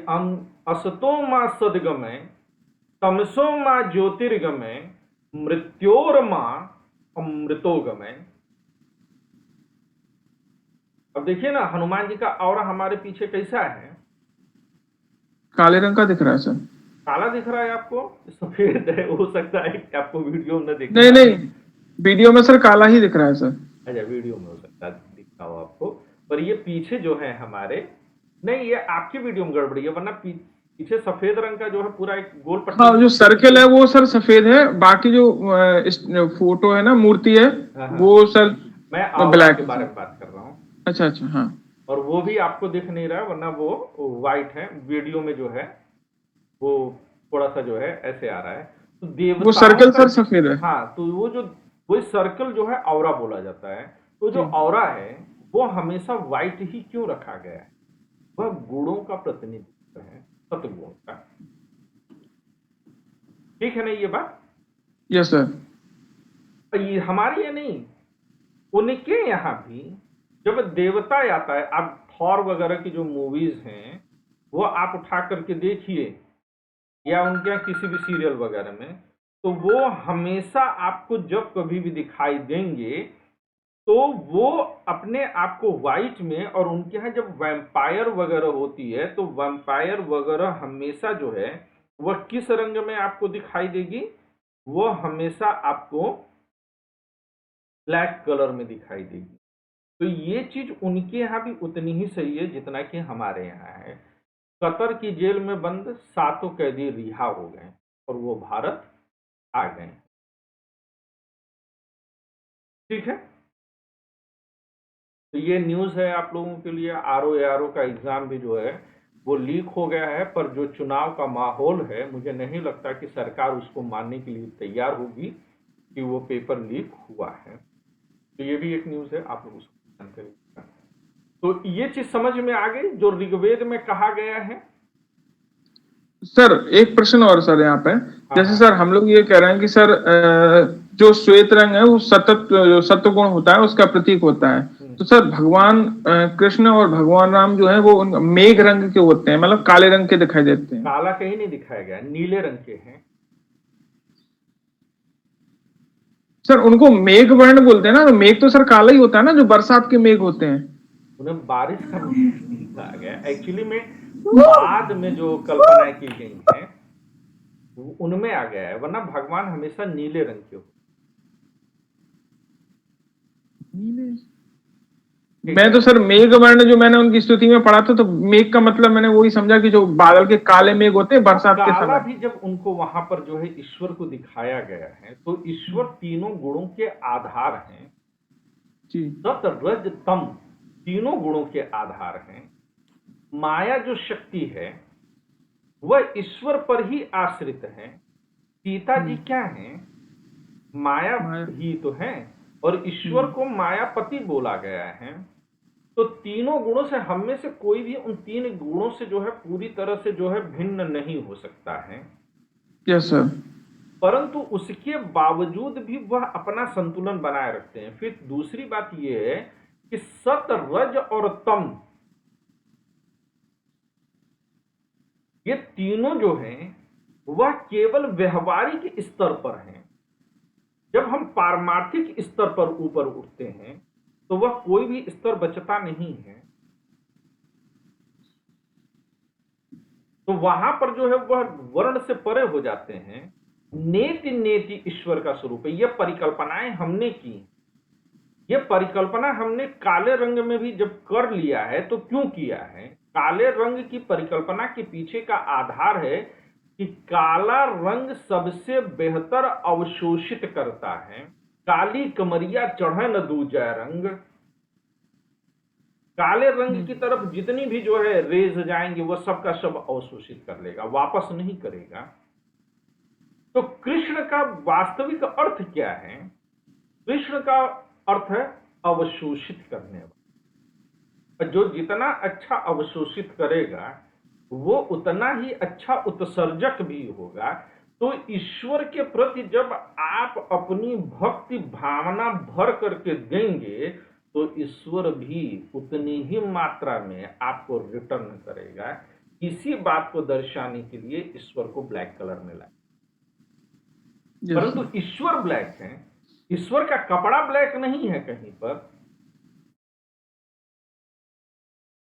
S1: असतो मां सदगमय तमसो मां ज्योतिर्गमय मृत्योर्मा अमृतोगमय। अब देखिए ना, हनुमान जी का ऑरा हमारे पीछे कैसा है?
S2: काले रंग का दिख रहा है सर।
S1: काला दिख रहा है आपको? सफेद है, हो सकता है कि आपको वीडियो में दिख।
S2: नहीं नहीं, वीडियो में सर काला ही दिख रहा है सर।
S1: अच्छा, वीडियो में हो सकता है दिखता हो आपको, पर ये पीछे जो है हमारे, नहीं ये आपकी वीडियो में गड़बड़ी है, वरना पीछे सफेद रंग का जो है पूरा एक गोल पट्टी।
S2: हाँ, जो सर्कल है वो सर सफेद है, बाकी जो फोटो है ना, मूर्ति है, वो सर
S1: मैं
S2: ब्लैक
S1: के बारे में बात कर रहा हूँ।
S2: अच्छा अच्छा, हाँ।
S1: और वो भी आपको दिख नहीं रहा है, वरना वो व्हाइट है। वीडियो में जो है वो थोड़ा सा जो है ऐसे आ रहा है। तो देवताओं
S2: वो सर्कल सर सफेद है।
S1: हाँ, तो वो सर्कल जो है ऑरा बोला जाता है। तो जो ऑरा है वो हमेशा व्हाइट ही क्यों रखा गया है? वह गुणों का प्रतिनिधित्व है, सतगुण का। ठीक है ना ये बात?
S2: Yes sir.
S1: ये हमारे ये नहीं, उनके यहाँ भी जब देवता आता है, आप थॉर वगैरह की जो मूवीज हैं वो आप उठा करके देखिए, या उनके यहाँ किसी भी सीरियल वगैरह में, तो वो हमेशा आपको जब कभी भी दिखाई देंगे तो वो अपने आप को व्हाइट में, और उनके यहाँ जब वैम्पायर वगैरह होती है तो वैम्पायर वगैरह हमेशा जो है वह किस रंग में आपको दिखाई देगी? वो हमेशा आपको ब्लैक कलर में दिखाई देगी। तो ये चीज उनके यहाँ भी उतनी ही सही है जितना कि हमारे यहाँ है। कतर की जेल में बंद 7 कैदी रिहा हो गए और वो भारत आ गए। ठीक है, तो ये न्यूज़ है आप लोगों के लिए। आरओ का एग्जाम भी जो है वो लीक हो गया है, पर जो चुनाव का माहौल है मुझे नहीं लगता कि सरकार उसको मानने के लिए तैयार होगी कि वो पेपर लीक हुआ है। तो ये भी एक न्यूज़ है, आप लोग उसको जानकारी। तो ये चीज समझ में आ गई जो ऋग्वेद में कहा गया है।
S2: सर एक प्रश्न और सर यहाँ पे, जैसे सर हम लोग ये कह रहे हैं कि सर जो श्वेत रंग है वो सत्व गुण होता है, उसका प्रतीक होता है। तो सर भगवान कृष्ण और भगवान राम जो है वो मेघ रंग के होते हैं, मतलब काले रंग के दिखाई देते हैं।
S1: काला कहीं नहीं दिखाया गया, नीले रंग के हैं।
S2: सर उनको मेघ वर्ण बोलते हैं ना, तो मेघ तो सर काला ही होता है ना, जो बरसात के मेघ होते हैं।
S1: उन्हें बारिश का नहीं कहा गया एक्चुअली में, बाद में जो कल्पना की गई है उनमें आ गया है, वरना भगवान हमेशा नीले रंग के होते।
S2: मैं तो सर मेघ वर्ण जो मैंने उनकी स्तुति में पढ़ा था, तो मेघ का मतलब मैंने वही समझा कि जो बादल के काले मेघ होते हैं बरसात के समय।
S1: भी जब उनको वहां पर जो है ईश्वर को दिखाया गया है, तो ईश्वर तीनों गुणों के आधार हैं। सत रज तम तीनों गुणों के आधार हैं। माया जो शक्ति है वह ईश्वर पर ही आश्रित है। सीता जी क्या है? माया
S2: माया।
S1: ही तो है, और ईश्वर को मायापति बोला गया है। तो तीनों गुणों से हम में से कोई भी उन तीन गुणों से जो है पूरी तरह से जो है भिन्न नहीं हो सकता है।
S2: Yes sir.
S1: परंतु उसके बावजूद भी वह अपना संतुलन बनाए रखते हैं। फिर दूसरी बात यह है कि सत, रज और तम, ये तीनों जो हैं वह केवल व्यवहारिक स्तर पर हैं। जब हम पारमार्थिक स्तर पर ऊपर उठते हैं तो वह कोई भी स्तर बचता नहीं है। तो वहां पर जो है वह वर्ण से परे हो जाते हैं। नेति नेति ईश्वर का स्वरूप है। यह परिकल्पनाएं हमने की, यह परिकल्पना हमने काले रंग में भी जब कर लिया है तो क्यों किया है? काले रंग की परिकल्पना के पीछे का आधार है कि काला रंग सबसे बेहतर अवशोषित करता है। काली कमरिया चढ़े न दूजा रंग। काले रंग की तरफ जितनी भी जो है रेज जाएंगे वह सबका सब अवशोषित कर लेगा, वापस नहीं करेगा। तो कृष्ण का वास्तविक अर्थ क्या है? कृष्ण का अर्थ है अवशोषित करने वाला। जो जितना अच्छा अवशोषित करेगा वो उतना ही अच्छा उत्सर्जक भी होगा। तो ईश्वर के प्रति जब आप अपनी भक्ति भावना भर करके देंगे तो ईश्वर भी उतनी ही मात्रा में आपको रिटर्न करेगा। इसी बात को दर्शाने के लिए ईश्वर को ब्लैक कलर में लाया। परंतु ईश्वर ब्लैक है, ईश्वर का कपड़ा ब्लैक नहीं है कहीं पर।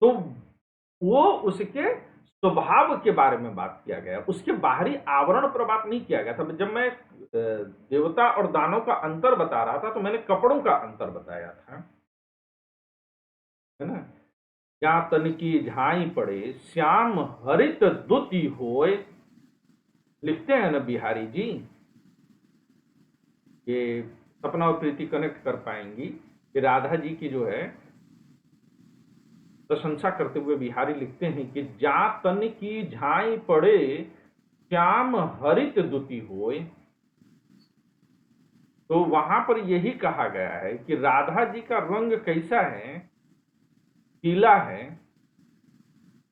S1: तो वो उसके स्वभाव के बारे में बात किया गया, उसके बाहरी आवरण पर बात नहीं किया गया था। जब मैं देवता और दानव का अंतर बता रहा था तो मैंने कपड़ों का अंतर बताया था, है ना। क्या तन की झाई पड़े श्याम हरित दुति होए, लिखते हैं ना बिहारी जी। ये सपना और प्रीति कनेक्ट कर पाएंगी कि राधा जी की जो है प्रशंसा करते हुए बिहारी लिखते हैं कि जा तन की झाई पड़े श्याम हरित दुति होए। तो वहां पर यही कहा गया है कि राधा जी का रंग कैसा है? पीला है,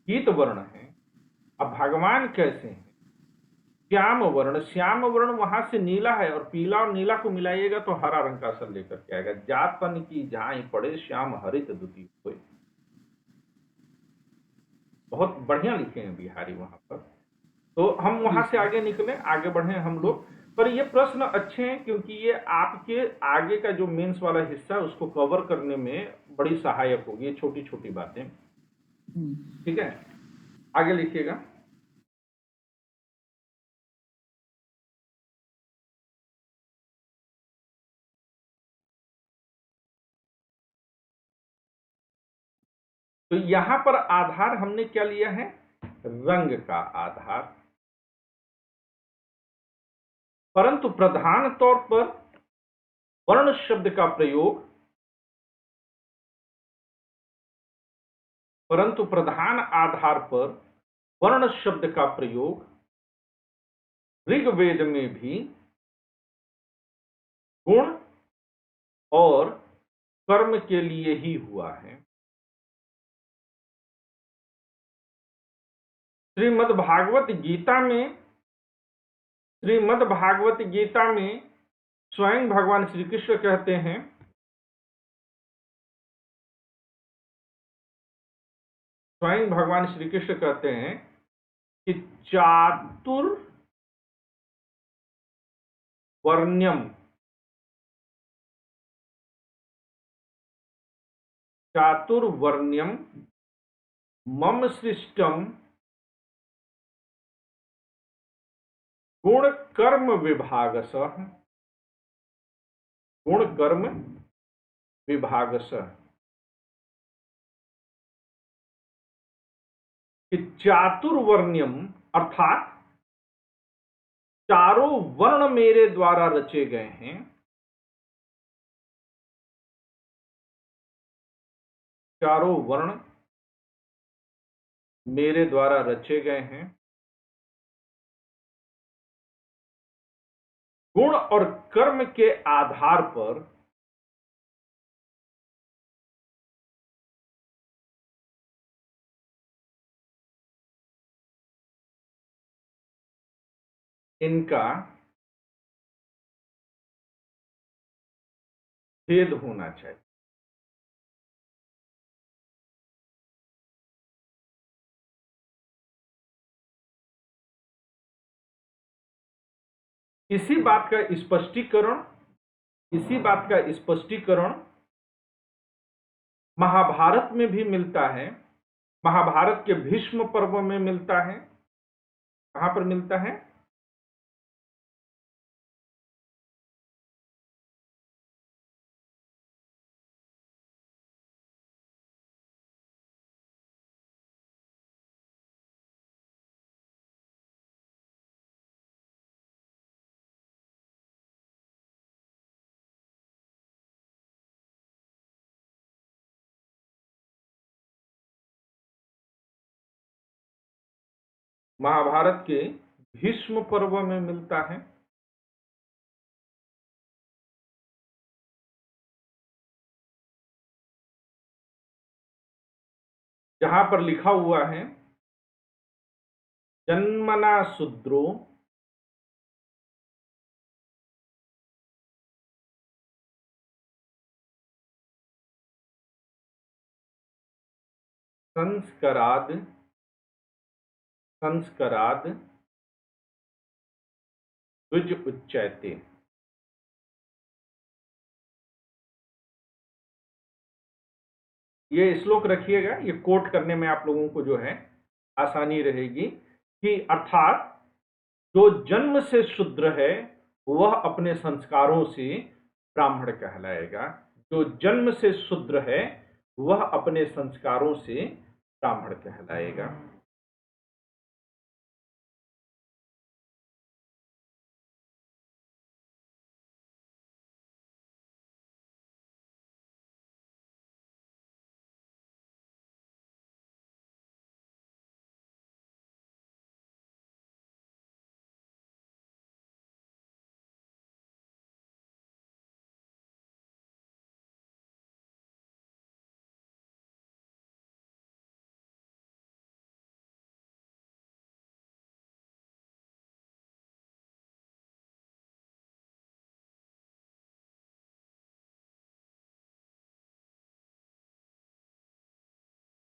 S1: पीत वर्ण है। अब भगवान कैसे हैं? श्याम वर्ण। श्याम वर्ण वहां से नीला है, और पीला और नीला को मिलाइएगा तो हरा रंग का असर लेकर के आएगा। जात तन की झाई पड़े श्याम हरित दुति होए। बहुत बढ़िया लिखे हैं बिहारी वहां पर। तो हम वहां से आगे निकले, आगे बढ़े हम लोग। पर ये प्रश्न अच्छे हैं क्योंकि ये आपके आगे का जो मेंस वाला हिस्सा है उसको कवर करने में बड़ी सहायक होगी, ये छोटी छोटी बातें। ठीक है, आगे लिखिएगा। तो यहां पर आधार हमने क्या लिया है? रंग का आधार। परंतु प्रधान तौर पर वर्ण शब्द का प्रयोग, परंतु प्रधान आधार पर वर्ण शब्द का प्रयोग ऋग्वेद में भी गुण और कर्म के लिए ही हुआ है। श्रीमद् भागवत गीता में स्वयं भगवान श्री कृष्ण कहते हैं, स्वयं भगवान श्री कृष्ण कहते हैं कि चातुर्वर्ण्यम मम सृष्टम गुण कर्म विभागसः। गुण कर्म विभागसः। चातुर्वर्ण्यम अर्थात चारों वर्ण मेरे द्वारा रचे गए हैं। चारों वर्ण मेरे द्वारा रचे गए हैं। गुण और कर्म के आधार पर इनका भेद होना चाहिए। इसी बात का स्पष्टीकरण महाभारत में भी मिलता है। महाभारत के भीष्म पर्व में मिलता है। कहां पर मिलता है? महाभारत के भीष्म पर्व में मिलता है। जहां पर लिखा हुआ है जन्मना शूद्रो संस्काराद द्विज उच्यते। ये श्लोक रखिएगा, ये कोट करने में आप लोगों को जो है आसानी रहेगी कि अर्थात जो जन्म से शूद्र है वह अपने संस्कारों से ब्राह्मण कहलाएगा। जो जन्म से शूद्र है वह अपने संस्कारों से ब्राह्मण कहलाएगा।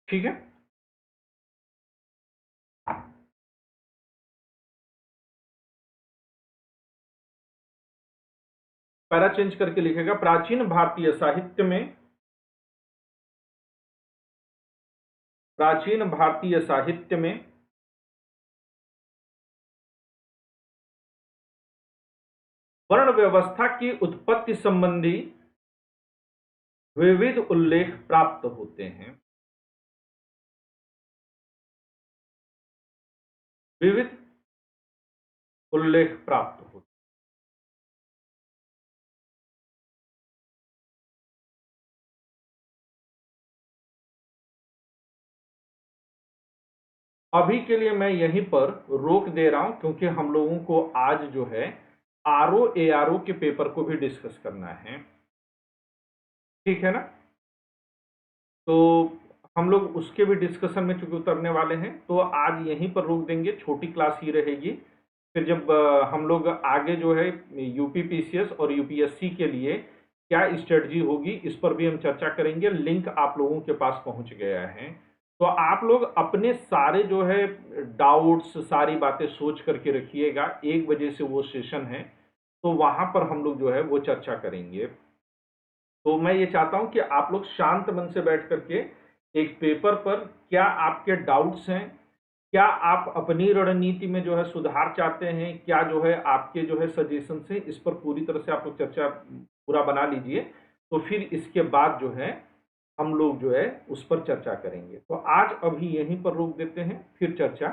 S1: ठीक है, पैरा चेंज करके लिखेगा। प्राचीन भारतीय साहित्य में वर्ण व्यवस्था की उत्पत्ति संबंधी विविध उल्लेख प्राप्त होते हैं। विविध उल्लेख प्राप्त होते हैं। अभी के लिए मैं यहीं पर रोक दे रहा हूं क्योंकि हम लोगों को आज जो है आरओ एआरओ के पेपर को भी डिस्कस करना है। ठीक है ना? तो हम लोग उसके भी डिस्कशन में चूंकि उतरने वाले हैं तो आज यहीं पर रोक देंगे, छोटी क्लास ही रहेगी। फिर जब हम लोग आगे जो है यूपी पीसीएस और यूपीएससी के लिए क्या स्ट्रेटजी होगी इस पर भी हम चर्चा करेंगे। लिंक आप लोगों के पास पहुंच गया है, तो आप लोग अपने सारे जो है डाउट्स सारी बातें सोच करके रखिएगा। 1 बजे से वो सेशन है, तो वहां पर हम लोग जो है वो चर्चा करेंगे। तो मैं ये चाहता हूं कि आप लोग शांत मन से बैठ करके एक पेपर पर क्या आपके डाउट्स हैं, क्या आप अपनी रणनीति में जो है सुधार चाहते हैं, क्या जो है आपके जो है सजेशन है, इस पर पूरी तरह से आप लोग चर्चा पूरा बना लीजिए। तो फिर इसके बाद जो है हम लोग जो है उस पर चर्चा करेंगे। तो आज अभी यहीं पर रोक देते हैं, फिर चर्चा